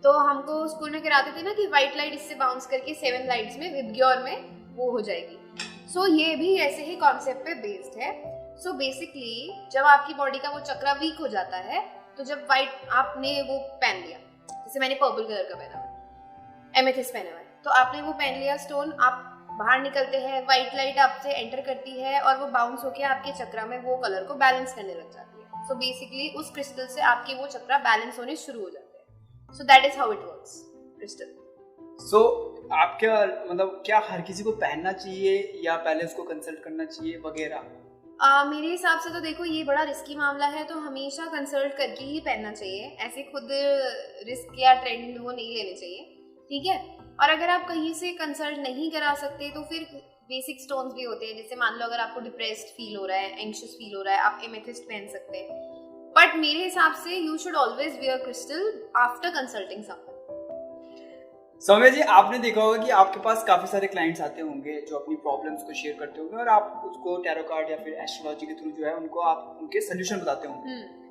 तो हमको स्कूल में कराते थे ना कि व्हाइट लाइट इससे बाउंस करके 7 लाइट्स में विबग्योर में वो हो जाएगी। सो ये भी ऐसे ही कॉन्सेप्ट पे बेस्ड है। सो बेसिकली जब आपकी बॉडी का वो चक्रा वीक हो जाता है, तो जब व्हाइट आपने वो पहन लिया, जैसे मैंने पर्पल कलर का पहना हुआ, एमेथिस्ट पहना हुआ है, तो आपने वो पहन लिया स्टोन, आप बाहर निकलते हैं, व्हाइट लाइट आपसे एंटर करती है और वो बाउंस होके आपके चक्रा में वो कलर को बैलेंस करने लग जाती है। सो बेसिकली उस क्रिस्टल से आपके वो चक्रा बैलेंस होने शुरू हो जाते हैं। So that is how it works crystal. So आप क्या मतलब, क्या हर किसी को पहनना चाहिए या पहले उसको कंसल्ट करना चाहिए वगैरह? मेरे हिसाब से तो देखो ये बड़ा रिस्की मामला है, तो हमेशा कंसल्ट करके ही पहनना चाहिए। ऐसे खुद रिस्क या ट्रेंड वो नहीं लेने चाहिए, ठीक है। और अगर आप कहीं से कंसल्ट नहीं करा सकते तो फिर बेसिक स्टोन्स भी होते हैं। जैसे मान लो अगर आपको डिप्रेस्ड फील हो रहा है, एंग्शियस फील हो रहा है, आप एमेथिस्ट पहन सकते हैं। बट मेरे हिसाब से you should always wear crystal after consulting someone. Saumya ji, आपने देखा होगा कि आपके पास काफी सारे क्लाइंट्स आते होंगे जो अपनी प्रॉब्लम्स को शेयर करते होंगे और आप उसको टैरो कार्ड या फिर एस्ट्रोलॉजी के थ्रू जो है उनको आप उनके सोल्यूशन बताते होंगे।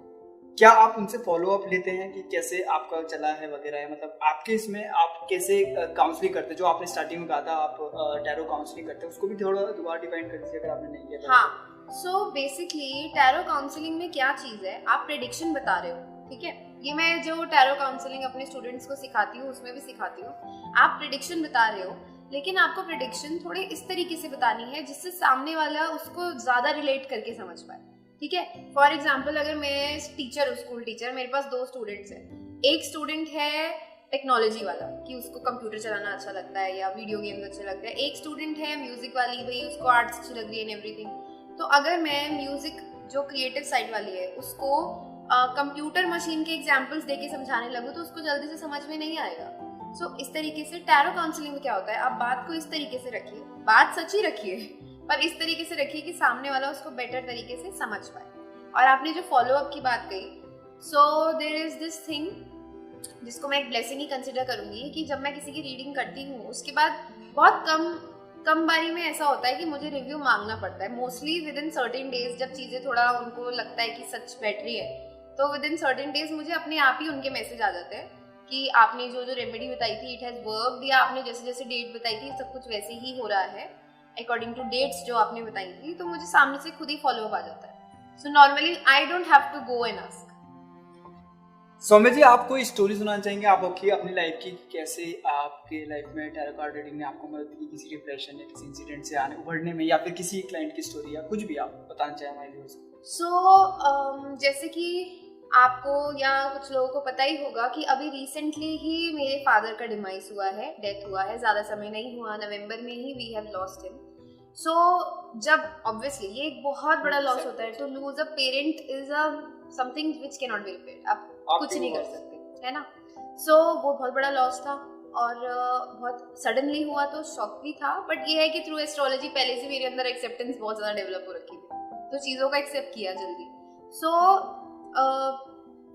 क्या आप उनसे फॉलो अप लेते हैं कि कैसे आपका चला है वगैरह है? मतलब आपके इसमें आप कैसे काउंसलिंग करते हैं? जो आपने स्टार्टिंग में कहा था आप टैरो काउंसलिंग करते हैं, उसको भी थोड़ा दोबारा डिफाइन कर दीजिए अगर आपने नहीं किया था। हाँ, सो बेसिकली टैरो काउंसलिंग में क्या चीज है, आप प्रेडिक्शन बता रहे हो, ठीक है। ये मैं जो टैरो काउंसलिंग अपने स्टूडेंट्स को सिखाती हूँ उसमें भी सिखाती हूँ। आप प्रेडिक्शन बता रहे हो, लेकिन आपको प्रेडिक्शन थोड़े इस तरीके से बतानी है जिससे सामने वाला उसको ज्यादा रिलेट करके समझ पाए, ठीक है। फॉर एग्जाम्पल, अगर मैं टीचर हूँ, स्कूल टीचर, मेरे पास 2 स्टूडेंट्स हैं। एक स्टूडेंट है टेक्नोलॉजी वाला कि उसको कंप्यूटर चलाना अच्छा लगता है या वीडियो गेम्स अच्छे लगते हैं। एक स्टूडेंट है म्यूजिक वाली, भाई उसको आर्ट्स अच्छी लग रही है एंड एवरीथिंग। तो अगर मैं म्यूजिक जो क्रिएटिव साइड वाली है उसको कंप्यूटर मशीन के एग्जाम्पल्स देके समझाने लगूँ तो उसको जल्दी से समझ में नहीं आएगा। सो इस तरीके से टैरो काउंसलिंग में क्या होता है, आप बात को इस तरीके से रखिए, बात सच्ची रखिए पर इस तरीके से रखिए कि सामने वाला उसको बेटर तरीके से समझ पाए। और आपने जो फॉलो अप की बात कही, so there is this thing जिसको मैं एक ब्लेसिंग ही कंसिडर करूंगी कि जब मैं किसी की रीडिंग करती हूँ उसके बाद बहुत कम बारी में ऐसा होता है कि मुझे रिव्यू मांगना पड़ता है। Mostly with in certain days जब चीज़ें थोड़ा उनको लगता है कि सच बैठ रही है, तो विद इन सर्टेन डेज मुझे अपने आप ही उनके मैसेज आ जाते हैं कि आपने जो रेमेडी बताई थी इट हैज़ वर्कड, या आपने जैसे जैसे डेट बताई थी सब कुछ वैसे ही हो रहा है अकॉर्डिंग टू डेट्स जो आपने बताई थी। तो मुझे सामने से खुद ही फॉलो अप आ जाता है। So normally I don't have to go and ask. सौम्य जी, आप कोई स्टोरी सुनाना चाहेंगे आपकी अपनी लाइफ की, कैसे आपके लाइफ में टैरो कार्ड रीडिंग ने आपको मदद की किसी डिप्रेशन या किसी इंसिडेंट से आने उभरने में, या फिर किसी क्लाइंट की स्टोरी या कुछ भी आप बताना चाहें हमारे व्यूअर्स को? So जैसे कि आपको या कुछ लोगों को पता ही होगा कि अभी रिसेंटली ही मेरे फादर का डिमाइस हुआ है, डेथ हुआ है, ज़्यादा समय नहीं हुआ, नवंबर में ही वी हैव लॉस्ट हिम. सो जब ऑब्वियसली ये एक बहुत बड़ा लॉस होता है, तो lose a parent is a something which can not B repaired. आप कुछ नहीं कर सकते, है ना. सो वो बहुत बड़ा लॉस था और बहुत सडनली हुआ, तो शॉक भी था. बट ये है कि थ्रू एस्ट्रोलॉजी पहले से मेरे अंदर एक्सेप्टेंस बहुत ज़्यादा डेवलप हो रखी थी, तो चीज़ों को एक्सेप्ट किया जल्दी. सो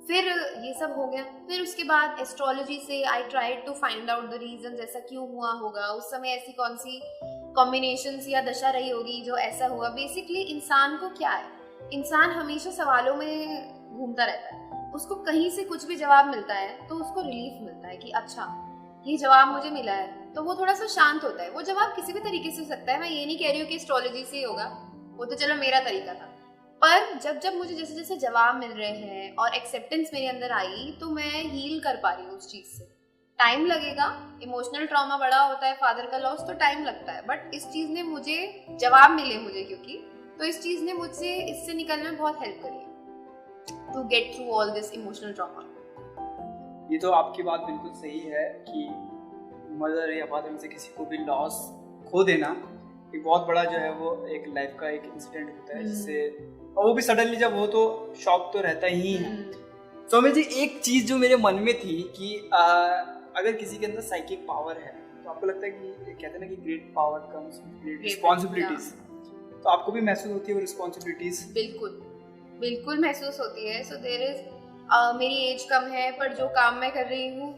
फिर ये सब हो गया. फिर उसके बाद एस्ट्रोलॉजी से I tried to find out the reason, ऐसा क्यों हुआ होगा, उस समय ऐसी कौन सी कॉम्बिनेशंस या दशा रही होगी जो ऐसा हुआ. बेसिकली इंसान को क्या है, इंसान हमेशा सवालों में घूमता रहता है. उसको कहीं से कुछ भी जवाब मिलता है तो उसको रिलीफ मिलता है कि अच्छा ये जवाब मुझे मिला है, तो वो थोड़ा सा शांत होता है. वो जवाब किसी भी तरीके से हो सकता है. मैं ये नहीं कह रही हूँ कि एस्ट्रोलॉजी से ही होगा, वो तो चलो मेरा तरीका था. पर जब जब मुझे जैसे जैसे जवाब मिल रहे हैं और एक्सेप्टेंस मेरे अंदर आई, तो मैं हील कर पा रही हूँ उस चीज़ से. टाइम लगेगा, इमोशनल ट्रॉमा बड़ा होता है, फादर का लॉस, तो टाइम लगता है. बट इस चीज़ ने मुझे जवाब मिले मुझे, क्योंकि तो इस चीज़ ने मुझसे इससे निकलने में बहुत हेल्प करी to get through all this emotional trauma. ये तो आपकी बात बिल्कुल सही है कि मदर या फादर में से किसी को भी लॉस खो देना एक बहुत बड़ा जो है वो एक लाइफ का एक इंसिडेंट होता है, जिससे और वो भी सडनली जब हो तो शॉक तो रहता ही है. सौम्य जी, एक चीज जो मेरे मन में थी कि अगर किसी के अंदर साइकिक पावर है, तो आपको लगता है कि कहते हैं ना कि great power comes with great responsibilities, तो आपको भी महसूस होती है वो रिस्पांसिबिलिटीज? बिल्कुल बिल्कुल महसूस होती है. सो देयर इज मेरी एज कम है, पर जो काम मैं कर रही हूँ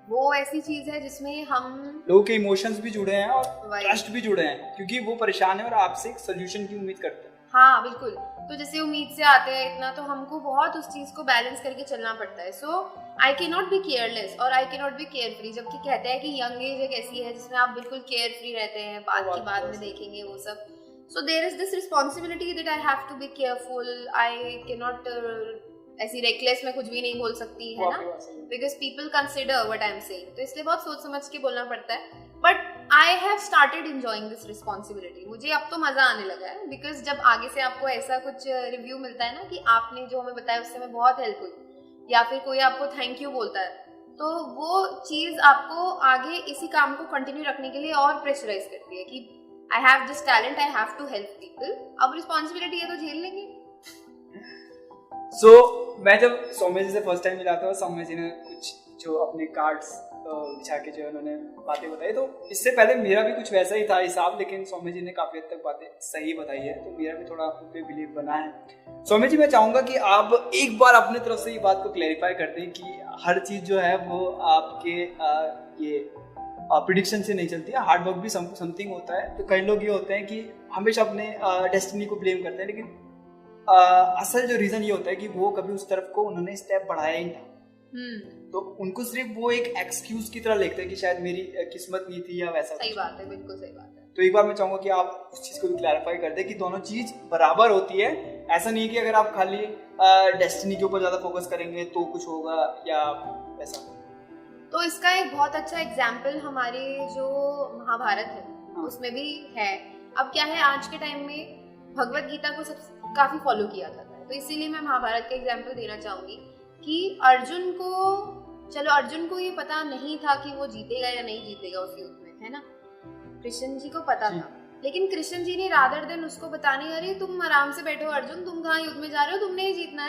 वो ऐसी चीज है जिसमें हम लोगों के इमोशंस भी जुड़े हैं और ट्रस्ट भी जुड़े हैं, क्योंकि वो परेशान है और आपसे एक सोल्यूशन की उम्मीद करते हैं. हाँ बिल्कुल. तो जैसे उम्मीद से आते हैं इतना, तो हमको बहुत उस चीज को बैलेंस करके चलना पड़ता है. So I can not be careless और I can not be carefree. जबकि कहते हैं कि यंग एज एक ऐसी है जिसमें आप बिल्कुल केयर फ्री रहते हैं, बात की बाद में देखेंगे वो सब. So there is this responsibility that I have to be careful. I can not ऐसी रेकलेस में कुछ भी नहीं बोल सकती, है ना, because people consider what I am saying. तो इसलिए बहुत सोच समझ के बोलना पड़ता है. But I have started enjoying this responsibility. मुझे अब तो मजा आने लगा है, बिकॉज जब आगे से आपको ऐसा कुछ रिव्यू मिलता है ना कि आपने जो हमें बताया उससे हमें बहुत हेल्प हुई, या फिर कोई आपको थैंक यू बोलता है, तो वो चीज आपको आगे इसी काम को कंटिन्यू रखने के लिए और प्रेशराइज करती है कि I have this talent, I have to help people. अब रिस्पॉन्सिबिलिटी है तो झेल लेंगे. मैं जब सौम्य जी से फर्स्ट टाइम मिला था, सौम्य जी ने कुछ जो अपने कार्ड्स बिछा के जो उन्होंने बातें बताई, तो इससे पहले मेरा भी कुछ वैसा ही था हिसाब, लेकिन सौम्य जी ने काफ़ी हद तक बातें सही बताई है, तो मेरा भी थोड़ा उन पर बिलीव बना है. सौम्य जी, मैं चाहूँगा कि आप एक बार अपनी तरफ से ये बात को क्लैरिफाई कर दें कि हर चीज़ जो है वो आपके ये प्रिडिक्शन से नहीं चलती है, हार्ड वर्क भी समथिंग होता है. तो कई लोग ये होते हैं कि हमेशा अपने डेस्टिनी को ब्लेम करते हैं, लेकिन असल जो रीजन ये होता है कि वो कभी उस तरफ को उन्होंने स्टेप बढ़ाया ही नहीं. तो उनको सिर्फ वो एक एक्सक्यूज की तरह लेते हैं कि शायद मेरी किस्मत नहीं थी या वैसा. सही बात है, बिल्कुल सही बात है. तो एक बार मैं चाहूंगा कि आप उस चीज को भी क्लैरिफाई कर दें कि दोनों चीज बराबर होती है. ऐसा नहीं है कि अगर आप खाली डेस्टिनी के ऊपर ज्यादा फोकस करेंगे तो कुछ होगा या वैसा. तो इसका एक बहुत अच्छा एग्जाम्पल हमारे जो महाभारत है उसमें भी है. अब क्या है, आज के टाइम में भगवत गीता को सब काफी फॉलो किया जाता है, तो इसीलिए मैं महाभारत का एग्जाम्पल देना चाहूंगी कि अर्जुन को ये पता नहीं था कि वो जीतेगा या नहीं जीतेगा उस युद्ध में, है ना. कृष्ण जी को पता था, लेकिन कृष्ण जी ने रादर देन उसको बताने, अरे तुम आराम से बैठो अर्जुन, तुम कहाँ युद्ध में जा रहे हो, तुमने ही जीतना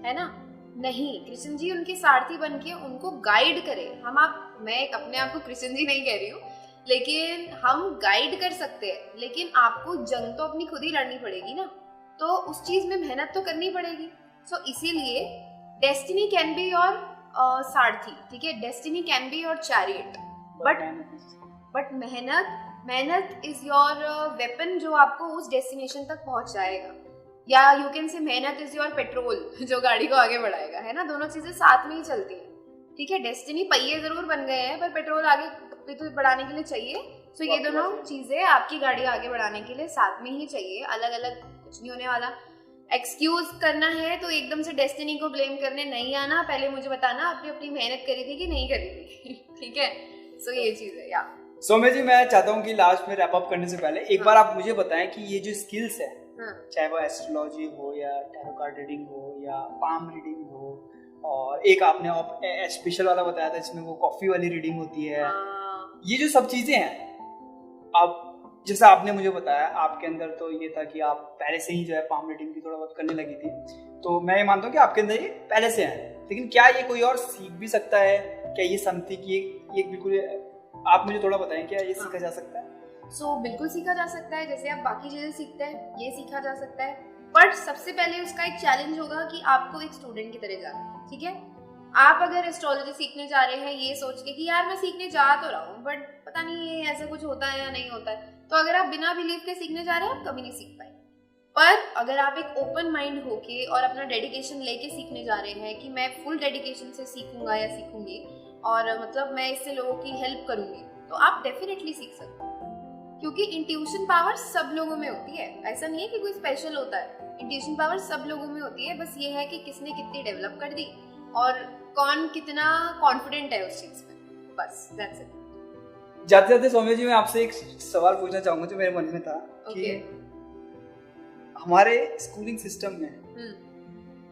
है ना. नहीं, कृष्ण जी उनके सारथी बन के उनको गाइड करे. मैं अपने आप को कृष्ण जी नहीं कह रही हूँ, लेकिन हम गाइड कर सकते हैं, लेकिन आपको जंग तो अपनी खुद ही लड़नी पड़ेगी ना, तो उस चीज में मेहनत तो करनी पड़ेगी. सो इसीलिए डेस्टिनी कैन बी योर सारथी, ठीक है, destiny can be your chariot, but मेहनत इज योर वेपन जो आपको उस डेस्टिनेशन तक पहुंचाएगा. या यू कैन से मेहनत इज योर पेट्रोल जो गाड़ी को आगे बढ़ाएगा, है ना. दोनों चीजें साथ में ही चलती हैं, ठीक है. डेस्टिनी पहिए जरूर बन गए हैं, पर पेट्रोल आगे तो बढ़ाने के लिए चाहिए. सो ये दोनों चीजें आपकी गाड़ी आगे बढ़ाने के लिए साथ में ही चाहिए, अलग अलग कुछ नहीं होने वाला. एक्सक्यूज करना है तो एकदम से डेस्टिनी को ब्लेम करने नहीं आना, पहले मुझे बताना आपने अपनी मेहनत करी थी कि नहीं करी थी। ठीक है, सो ये चीज है। या सौम्या जी, मैं चाहता हूँ कि लास्ट में रैप अप करने से पहले एक बार आप मुझे बताएं कि ये जो स्किल्स है, चाहे वो एस्ट्रोलॉजी हो या टैरो कार्ड रीडिंग हो या पाम रीडिंग हो, और एक आपने स्पेशल वाला बताया था जिसमें वो कॉफी वाली रीडिंग होती है, ये जो सब चीजें हैं, अब जैसा आपने मुझे बताया आपके अंदर तो ये था कि आप पहले से ही जो है पाम रीडिंग भी थोड़ा बहुत करने लगी थी, तो मैं ये मानता हूँ कि आपके अंदर ये पहले से है, लेकिन क्या ये कोई और सीख भी सकता है? क्या ये समथिंग की ये बिल्कुल, आप मुझे थोड़ा बताएं, क्या ये सीखा जा सकता है? बिल्कुल सीखा जा सकता है, जैसे आप बाकी चीजें सीखते हैं ये सीखा जा सकता है, बट सबसे पहले उसका एक चैलेंज होगा कि आपको एक स्टूडेंट की तरह जाना है। ठीक है, आप अगर एस्ट्रोलॉजी सीखने जा रहे हैं ये सोच के कि यार मैं सीखने जा तो रहा हूँ बट पता नहीं ये ऐसा कुछ होता है या नहीं होता है, तो अगर आप बिना बिलीव के सीखने जा रहे हैं आप कभी नहीं सीख पाएंगे। पर अगर आप एक ओपन माइंड होके और अपना डेडिकेशन लेके सीखने जा रहे हैं कि मैं फुल डेडिकेशन से सीखूंगा या सीखूंगी और मतलब मैं इससे लोगों की हेल्प करूंगी, तो आप डेफिनेटली सीख सकते हैं, क्योंकि इंट्यूशन पावर सब लोगों में होती है, ऐसा नहीं है कि कोई स्पेशल होता है। इंट्यूशन पावर सब लोगों में होती है, बस ये है कि किसने कितनी डेवलप कर दी और कौन कितना कॉन्फिडेंट है उस चीज में, बस दैट्स इट। जाते जाते सौम्या जी, मैं आपसे एक सवाल पूछना चाहूंगा जो मेरे मन में था कि हमारे स्कूलिंग सिस्टम में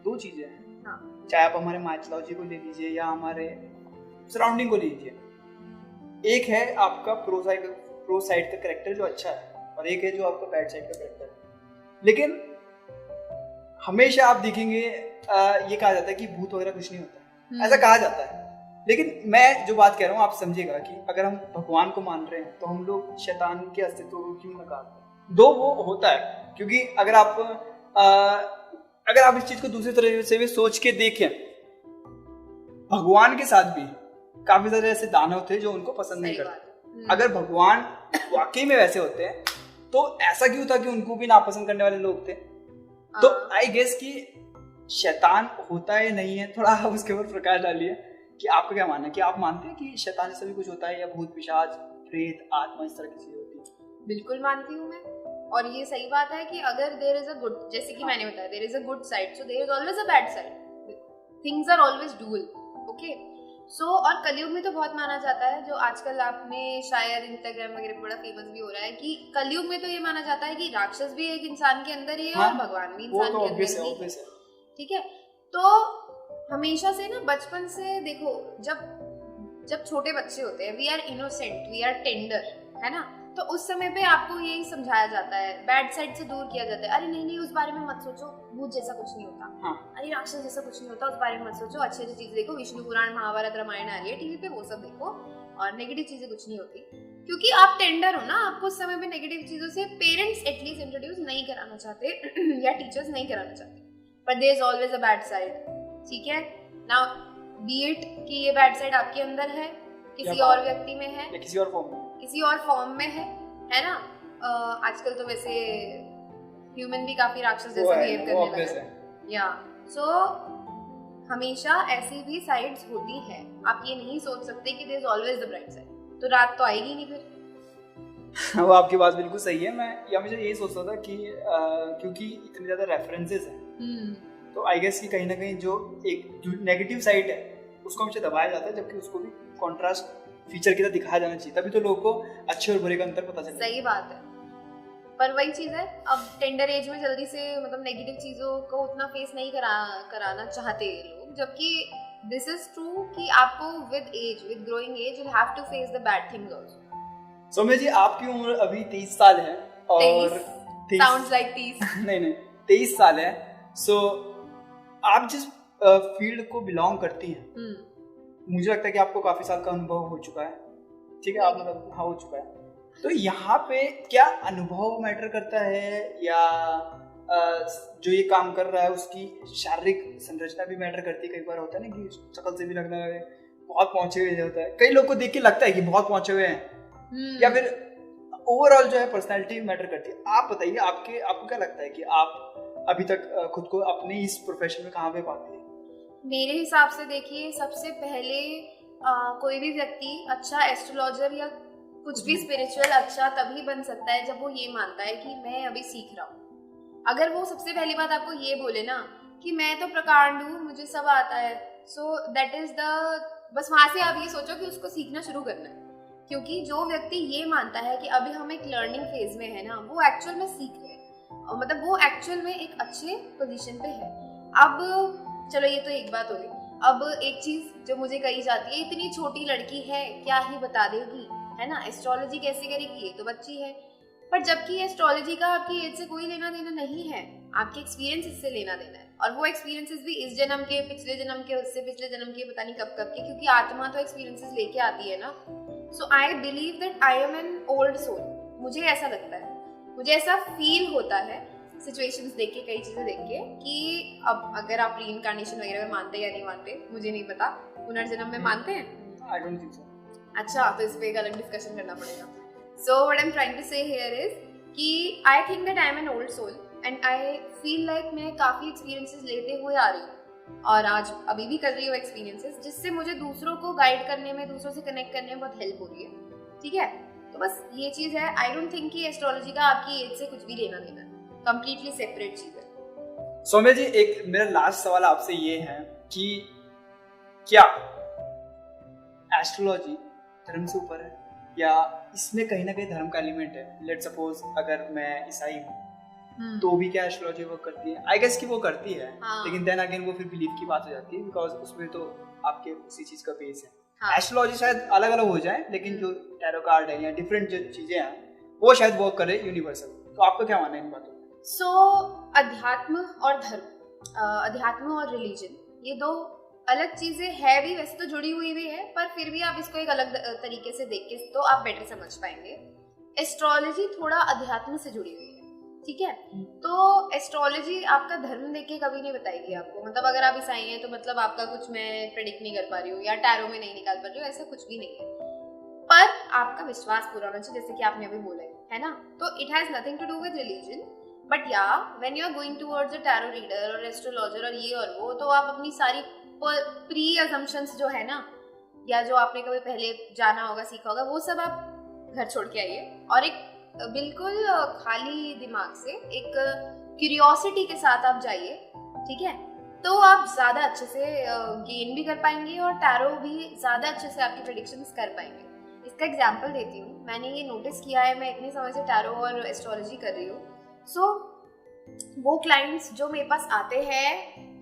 दो चीजें हैं, चाहे आप हमारे माइथोलॉजी को ले लीजिए या हमारे सराउंडिंग को लीजिए, एक है आपका प्रो साइड का कैरेक्टर जो अच्छा है और एक है जो आपका बैड साइड का कैरेक्टर है। लेकिन हमेशा आप देखेंगे ये कहा जाता है कि भूत वगैरह कुछ नहीं होता, ऐसा कहा जाता है, लेकिन मैं जो बात कह रहा हूँ आप समझिएगा कि अगर हम भगवान को मान रहे हैं तो हम लोग शैतान के अस्तित्व को क्यों नकारते हैं? दो वो होता है, क्योंकि अगर आप इस चीज को दूसरी तरह से भी सोच के देखें, भगवान के साथ भी काफी सारे ऐसे दानव थे जो उनको पसंद नहीं करते। अगर भगवान वाकई में वैसे होते हैं तो ऐसा क्यों था कि उनको भी नापसंद करने वाले लोग थे? तो आई गेस कि शैतान होता है नहीं है, थोड़ा आप उसके ऊपर प्रकाश डालिए कि आपका क्या मानना है, कि आप मानते हैं कि शैतान जैसा भी कुछ होता है या भूत पिशाच प्रेत आत्मा इस तरह की चीज होती है? बिल्कुल मानती हूँ मैं, और ये सही बात है कि अगर देयर इज अ गुड, जैसे कि मैंने बताया there is a good side, so there is always a bad side, things are always dual. Okay, so और कलयुग में तो बहुत माना जाता है, जो आजकल आपने शायद इंस्टाग्राम वगैरह पे बड़ा फेमस भी हो रहा है कि कलयुग में तो ये माना जाता है कि राक्षस भी एक इंसान के अंदर ही है और भगवान भी इंसान के अंदर ही है। ठीक है, तो हमेशा से ना बचपन से देखो, जब छोटे बच्चे होते हैं, we are innocent, we are tender, है ना, तो उस समय पे आपको यही समझाया जाता है, बैड साइड से दूर किया जाता है, अरे नहीं उस बारे में मत सोचो, भूत जैसा कुछ नहीं होता, अरे राक्षस जैसा कुछ नहीं होता, उस बारे में मत सोचो, अच्छी अच्छी चीज देखो, विष्णु पुराण महाभारत रामायण आ रही है टीवी पे, वो सब देखो, और नेगेटिव चीजें कुछ नहीं होती, क्योंकि आप टेंडर हो ना, आपको उस समय पे नेगेटिव चीजों से पेरेंट्स एटलीस्ट इंट्रोड्यूस नहीं कराना चाहते या टीचर्स नहीं कराना चाहते, पर there is always a bad side. ठीक है, नाउ बी इट कि ये बैड साइड आपके अंदर है, किसी और व्यक्ति में है, किसी और फॉर्म में है ना, आजकल तो वैसे ह्यूमन भी काफी राक्षस जैसा बिहेव करने लगे हैं, या सो हमेशा ऐसी भी साइड्स होती हैं, आप ये नहीं सोच सकते कि there is always the bright side, तो रात तो आएगी नहीं फिर। वो आपकी बात बिल्कुल सही है, मैं मुझे यही सोचता था कि क्योंकि इतने ज्यादा रेफरेंसेस हैं, तो आई गेस कि कहीं ना कहीं जो नेगेटिव साइड है उसको हमेशा दबाया जाता है, जबकि उसको भी कॉन्ट्रास्ट फीचर की तरह दिखाया जाना चाहिए, तभी तो लोगों को अच्छे और बुरे का अंतर पता चले। सही बात है, पर वही चीज है, अब टेंडर एज में जल्दी से मतलब नेगेटिव चीजों को उतना फेस नहीं कराना चाहते लोग, जबकि दिस इज ट्रू कि आपको with growing age you have to face the bad things also. Saumya ji, आपकी उम्र अभी 23 साल है और साउंड्स लाइक 30 नहीं 23 साल है, सो आप जिस फील्ड को बिलोंग करती हैं, मुझे लगता है कि आपको काफी साल का अनुभव हो चुका है। ठीक है, आप मतलब हो चुका है, तो यहाँ पे क्या अनुभव मैटर करता है या जो ये काम कर रहा है उसकी शारीरिक संरचना भी मैटर करती है? कई बार होता है ना कि शक्ल से भी लगना है बहुत पहुंचे हुए होता है, कई लोग को देख के लगता है कि बहुत पहुंचे हुए हैं, या फिर ओवरऑल जो है पर्सनैलिटी मैटर करती है। आप बताइए, आपको क्या लगता है कि आप अभी तक खुद को अपने इस प्रोफेशन में कहाँ पे पाते हैं? मेरे हिसाब से देखिए, सबसे पहले कोई भी व्यक्ति अच्छा एस्ट्रोलॉजर या कुछ भी स्पिरिचुअल अच्छा तभी बन सकता है जब वो ये मानता है कि मैं अभी सीख रहा हूँ। अगर वो सबसे पहली बात आपको ये बोले ना कि मैं तो प्रकांड हूँ, मुझे सब आता है, सो दैट इज द, बस वहां से आप ये सोचो कि उसको सीखना शुरू करना है। क्योंकि जो व्यक्ति ये मानता है कि अभी हम एक लर्निंग फेज में है ना, वो एक्चुअल में सीख रहे हैं, और मतलब वो एक्चुअल में एक अच्छे पोजीशन पे है। अब चलो ये तो एक बात होगी। अब एक चीज जो मुझे कही जाती है, इतनी छोटी लड़की है क्या ही बता देगी, है ना, एस्ट्रोलॉजी कैसे करेगी, ये तो बच्ची है। पर जबकि एस्ट्रोलॉजी का आपकी एज से कोई लेना देना नहीं है, आपके एक्सपीरियंसेस से लेना देना है, और वो एक्सपीरियंसेस भी इस जन्म के, पिछले जन्म के, उससे पिछले जन्म के, पता नहीं कब कब के, क्योंकि आत्मा तो एक्सपीरियंसेस लेके आती है ना। So I believe that I am an old soul, मुझे ऐसा लगता है, मुझे ऐसा फील होता है सिचुएशंस देख के, कई चीजें देख के, कि अब अगर आप रीइंकार्नेशन वगैरह में मानते या नहीं मानते मुझे नहीं पता, पुनर्जन्म में मानते हैं? I don't think so. अच्छा, तो इस पे एक अलग डिस्कशन करना पड़ेगा। So what I'm trying to say here is कि I think that I'm an old soul and I feel like मैं काफी experiences लेते हुए आ रही हूँ, और आज अभी भी कर रही हूँ experiences, जिससे मुझे दूसरों को गाइड करने में, दूसरों से कनेक्ट करने में बहुत हेल्प हो रही है। ठीक है, तो बस ये चीज है। आई डोंट थिंक कि एस्ट्रोलॉजी का आपकी एज से कुछ भी लेना देना है, कंप्लीटली सेपरेट चीज है। सौम्या जी, एक मेरा लास्ट सवाल आपसे ये है कि क्या एस्ट्रोलॉजी धर्म से ऊपर है, या इसमें कहीं ना कहीं धर्म का एलिमेंट है? लेट्स सपोज अगर मैं ईसाई हूँ तो भी क्या एस्ट्रोलॉजी वर्क करती है? आई गेस कि वो करती है, लेकिन देन अगेन वो फिर बिलीफ की बात हो जाती है, बिकॉज उसमें तो आपके उसी चीज का बेस है। एस्ट्रोलॉजी शायद अलग अलग हो जाए, लेकिन जो टैरो कार्ड है या डिफरेंट जो चीजें हैं वो शायद वर्क करे यूनिवर्सल। तो आपका क्या मानना है इन बातों में? सो अध्यात्म और धर्म, अध्यात्म और रिलीजन, ये दो अलग चीजें है भी, वैसे तो जुड़ी हुई भी है, पर फिर भी आप इसको एक अलग तरीके से देख के तो आप बेटर समझ पाएंगे। एस्ट्रोलॉजी थोड़ा अध्यात्म से जुड़ी हुई है, ठीक है? तो एस्ट्रोलॉजी आपका धर्म देख के कभी नहीं बताएगी आपको, मतलब अगर आप ईसाई हैं तो मतलब आपका कुछ मैं प्रेडिक्ट नहीं कर पा रही हूँ या टैरो में नहीं निकाल पा रही हूँ, ऐसा कुछ भी नहीं है। पर आपका विश्वास पूरा होना चाहिए, जैसे कि आपने अभी बोला है ना, तो it has nothing to do with religion. But या when you are going towards a tarot reader और एस्ट्रोलॉजर और ये और वो, तो आप अपनी सारी प्री अजम्पशंस जो है ना, या जो आपने कभी पहले जाना होगा, सीखा होगा, वो सब आप घर छोड़ के आइए, और एक बिल्कुल खाली दिमाग से, एक क्यूरियोसिटी के साथ आप जाइए, ठीक है? तो आप ज्यादा अच्छे से गेन भी कर पाएंगे, और टैरो भी ज्यादा अच्छे से आपकी प्रेडिक्शंस कर पाएंगे। इसका एग्जांपल देती हूँ, मैंने ये नोटिस किया है, मैं इतने समय से टैरो और एस्ट्रोलॉजी कर रही हूँ। सो वो क्लाइंट्स जो मेरे पास आते हैं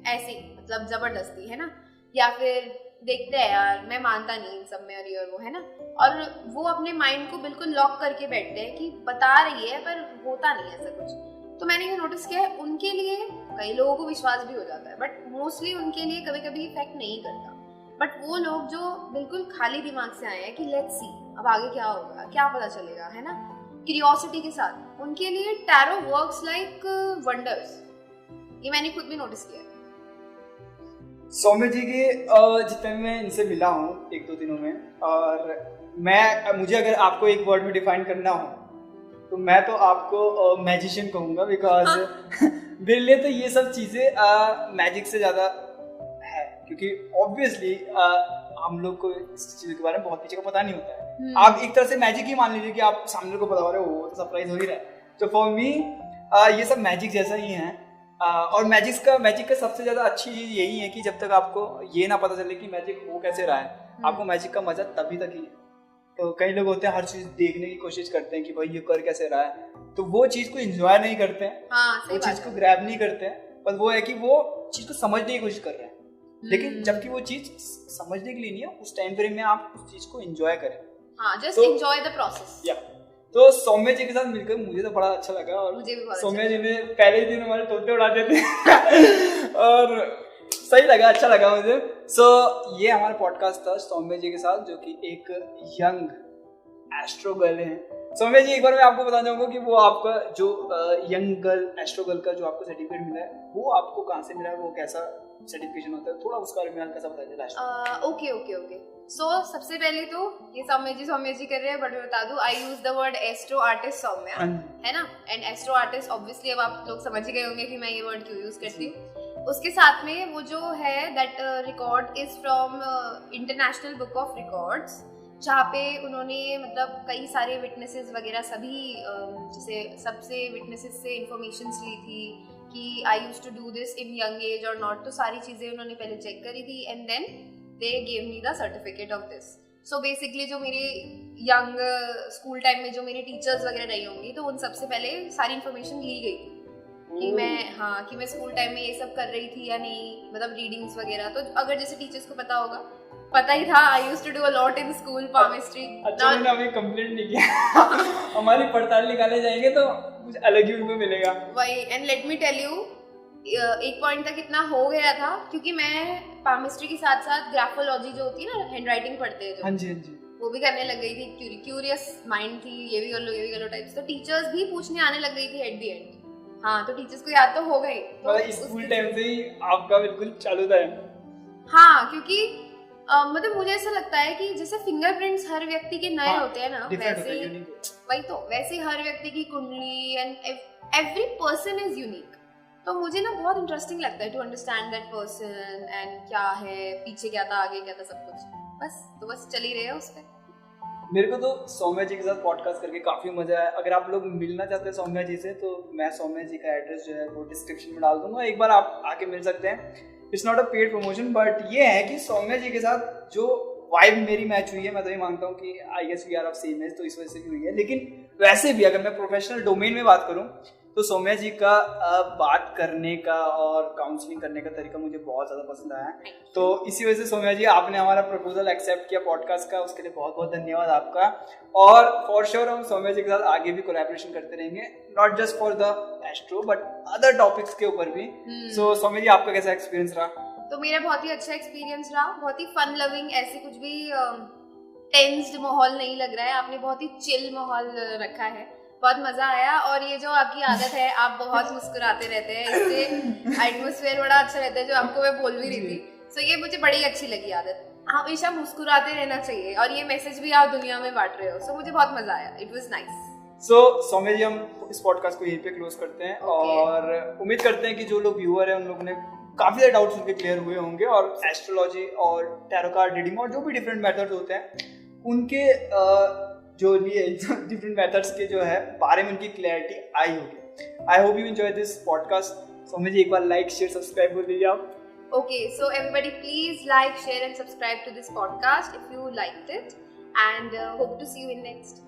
ऐसे, मतलब जबरदस्ती, है ना, या फिर देखते हैं यार मैं मानता नहीं इन सब में, और ये और वो, है ना, और वो अपने माइंड को बिल्कुल लॉक करके बैठते हैं कि बता रही है पर होता नहीं ऐसा कुछ। तो मैंने ये नोटिस किया है, उनके लिए कई लोगों को विश्वास भी हो जाता है, बट मोस्टली उनके लिए कभी कभी इफेक्ट नहीं करता। बट वो लोग जो बिल्कुल खाली दिमाग से आए हैं कि लेट्स सी अब आगे क्या होगा, क्या पता चलेगा, है ना, क्यूरियोसिटी के साथ, उनके लिए टैरो वर्क्स लाइक वंडर्स। ये मैंने खुद भी नोटिस किया है। सौम्या जी के जितने मैं इनसे मिला हूँ 1-2 दिनों में, और मुझे अगर आपको एक वर्ड में डिफाइन करना हो तो मैं तो आपको मैजिशियन कहूँगा, बिकॉज मेरे लिए तो ये सब चीज़ें मैजिक से ज़्यादा है, क्योंकि ऑब्वियसली हम लोग को इस चीज़ के बारे में बहुत चीज़ का पता नहीं होता है। आप एक तरह से मैजिक ही मान लीजिए कि आप सामने को पता हो रहे हो, वो तो सरप्राइज हो ही रहा है। तो फॉर मी ये सब मैजिक जैसा ही है, और मैजिक का सबसे ज़्यादा अच्छी चीज़ यही है कि जब तक आपको ये ना पता चले कि मैजिक हो कैसे रहा है, आपको मैजिक का मजा तभी तक ही है। तो कई लोग होते हैं हर चीज़ देखने की कोशिश करते हैं कि भाई ये कर कैसे रहा है, तो वो चीज़ को एंजॉय नहीं करते हैं, वो चीज़ को ग्रैब नहीं करते हैं, पर वो है कि वो चीज़ को समझने की कोशिश कर रहे हैं। लेकिन जबकि वो चीज़ समझने के लिए नहीं है, उस टाइम फ्रेम में आप उस चीज़ को एंजॉय करें, जस्ट एंजॉय द प्रोसेस। तो सौम्या जी के साथ मिलकर मुझे तो बड़ा अच्छा लगा, और सौम्या जी ने पहले दिन हमारे तोते उड़ाते थे और सही लगा, अच्छा लगा मुझे। ये हमारा पॉडकास्ट था सौम्या जी के साथ, जो कि एक यंग एस्ट्रो गर्ल है। सौम्या जी, एक बार मैं आपको बताना चाहूंगा कि वो आपका जो यंग गर्ल एस्ट्रो गर्ल का जो आपको सर्टिफिकेट मिला है, वो आपको कहाँ से मिला है, वो कैसा सर्टिफिकेशन होता है, थोड़ा उसके बारे में हल्का सा बताइए। ओके। सो सबसे पहले तो ये सौम्या जी कर रहे हैं, बट मैं बता दूं, I use the word astro artist Saumya, है ना, एंड एस्ट्रो आर्टिस्ट ऑब्वियसली अब आप लोग समझ ही गए होंगे कि मैं ये वर्ड क्यों यूज करती हूँ। उसके साथ में वो जो है that record is from international book of records, जहाँ पे उन्होंने मतलब कई सारे विटनेसेस वगैरह सभी जैसे सबसे विटनेसेस से इंफॉर्मेशंस ली थी कि I used to do this in young age और नॉट, तो सारी चीज़ें उन्होंने पहले चेक करी थी and then they gave me the certificate of this. So basically जो मेरे यंग स्कूल टाइम में जो मेरे टीचर्स वगैरह रही होंगी तो उन सबसे पहले सारी इन्फॉर्मेशन ली गई थी कि मैं स्कूल टाइम में ये सब कर रही थी या नहीं, मतलब रीडिंग्स वगैरह। तो अगर जैसे टीचर्स को पता होगा, पता ही था I used to do a lot in school palmistry. अच्छा मैंने अभी कंप्लेंट नहीं किया हमारी पड़ताल निकाले जाएंगे तो कुछ अलग ही उनको मिलेगा वही। And let me tell you, एक पॉइंट तक इतना हो गया था क्योंकि मैं पामिस्ट्री के साथ साथ ग्राफोलॉजी जो होती है ना, हैंड राइटिंग पढ़ते हैं जो, हाँ जी हाँ जी, वो भी करने लग गई थी। क्यूरियस माइंड थी, ये भी कर लो टाइप्स। तो टीचर्स भी पूछने आने लग गई थी एट द एंड। हाँ, तो टीचर्स को याद तो हो गई। तो मतलब स्कूल टाइम से ही आपका बिल्कुल चालू था। हाँ, क्योंकि मतलब मुझे ऐसा लगता है कि जैसे फिंगरप्रिंट्स हर व्यक्ति के नए होते हैं ना, वैसे वही तो वैसे हर व्यक्ति की कुंडली and every person is unique. तो मुझे ना बहुत इंटरेस्टिंग लगता है to understand that person and क्या है पीछे, क्या था आगे क्या था, सब कुछ। बस चल ही रहे हैं उस पर। मेरे को तो सौम्या जी के साथ पॉडकास्ट करके काफ़ी मजा आया। अगर आप लोग मिलना चाहते हैं सौम्या जी से तो मैं सौम्या जी का एड्रेस जो है वो डिस्क्रिप्शन में डाल दूंगा, एक बार आप आके मिल सकते हैं। It's not a paid promotion, but ये है कि सौम्या जी के साथ जो वाइब मेरी मैच हुई है, मैं तो ये मानता हूँ कि I guess we are of same age, तो इस वजह से भी हुई है। लेकिन वैसे भी अगर मैं प्रोफेशनल डोमेन में बात करूँ तो सौम्या जी का बात करने का और काउंसलिंग करने का तरीका मुझे बहुत ज़्यादा पसंद आया। तो इसी वजह से सौम्या जी आपने हमारा प्रपोजल एक्सेप्ट किया पॉडकास्ट का, उसके लिए बहुत बहुत धन्यवाद आपका। और फॉर श्योर हम सौम्या जी के साथ आगे भी कोलैबोरेशन करते रहेंगे, not just for the astro but other topics के ऊपर भी। सो सौम्या जी आपका कैसा एक्सपीरियंस रहा? तो मेरा बहुत ही अच्छा एक्सपीरियंस रहा, बहुत ही फन लविंग, ऐसे कुछ भी टेंस्ड माहौल नहीं लग रहा है। आपने बहुत ही चिल माहौल रखा है, बहुत मजा आया। और ये जो आपकी आदत है, आप बहुत मुस्कुराते रहते हैं, इससे एटमॉस्फेयर बड़ा अच्छा रहता है, जो आपको मैं बोल भी रही थी। सो ये मुझे बड़ी अच्छी लगी आदत, हमेशा मुस्कुराते रहना चाहिए और ये मैसेज भी आप दुनिया में बांट रहे हो। सो मुझे बहुत मजा आया, इट वाज नाइस। सो सौम्या जी हम इस पॉडकास्ट को यहीं पे क्लोज करते हैं। और उम्मीद करते हैं कि जो लोग व्यूअर हैं उन लोगों ने काफी सारे डाउट्स उनके क्लियर हुए होंगे और एस्ट्रोलॉजी और टैरो कार्ड रीडिंग और जो भी डिफरेंट मेथड्स होते हैं उनके जो लिए डिफरेंट मेथड्स के जो है बारे में उनकी क्लैरिटी आई होगी। I hope you enjoy this podcast. Saumya ji एक बार लाइक शेयर सब्सक्राइब कर दीजिए आप। Okay, so everybody please like, share and subscribe to this podcast if you liked it, and hope to see you in next.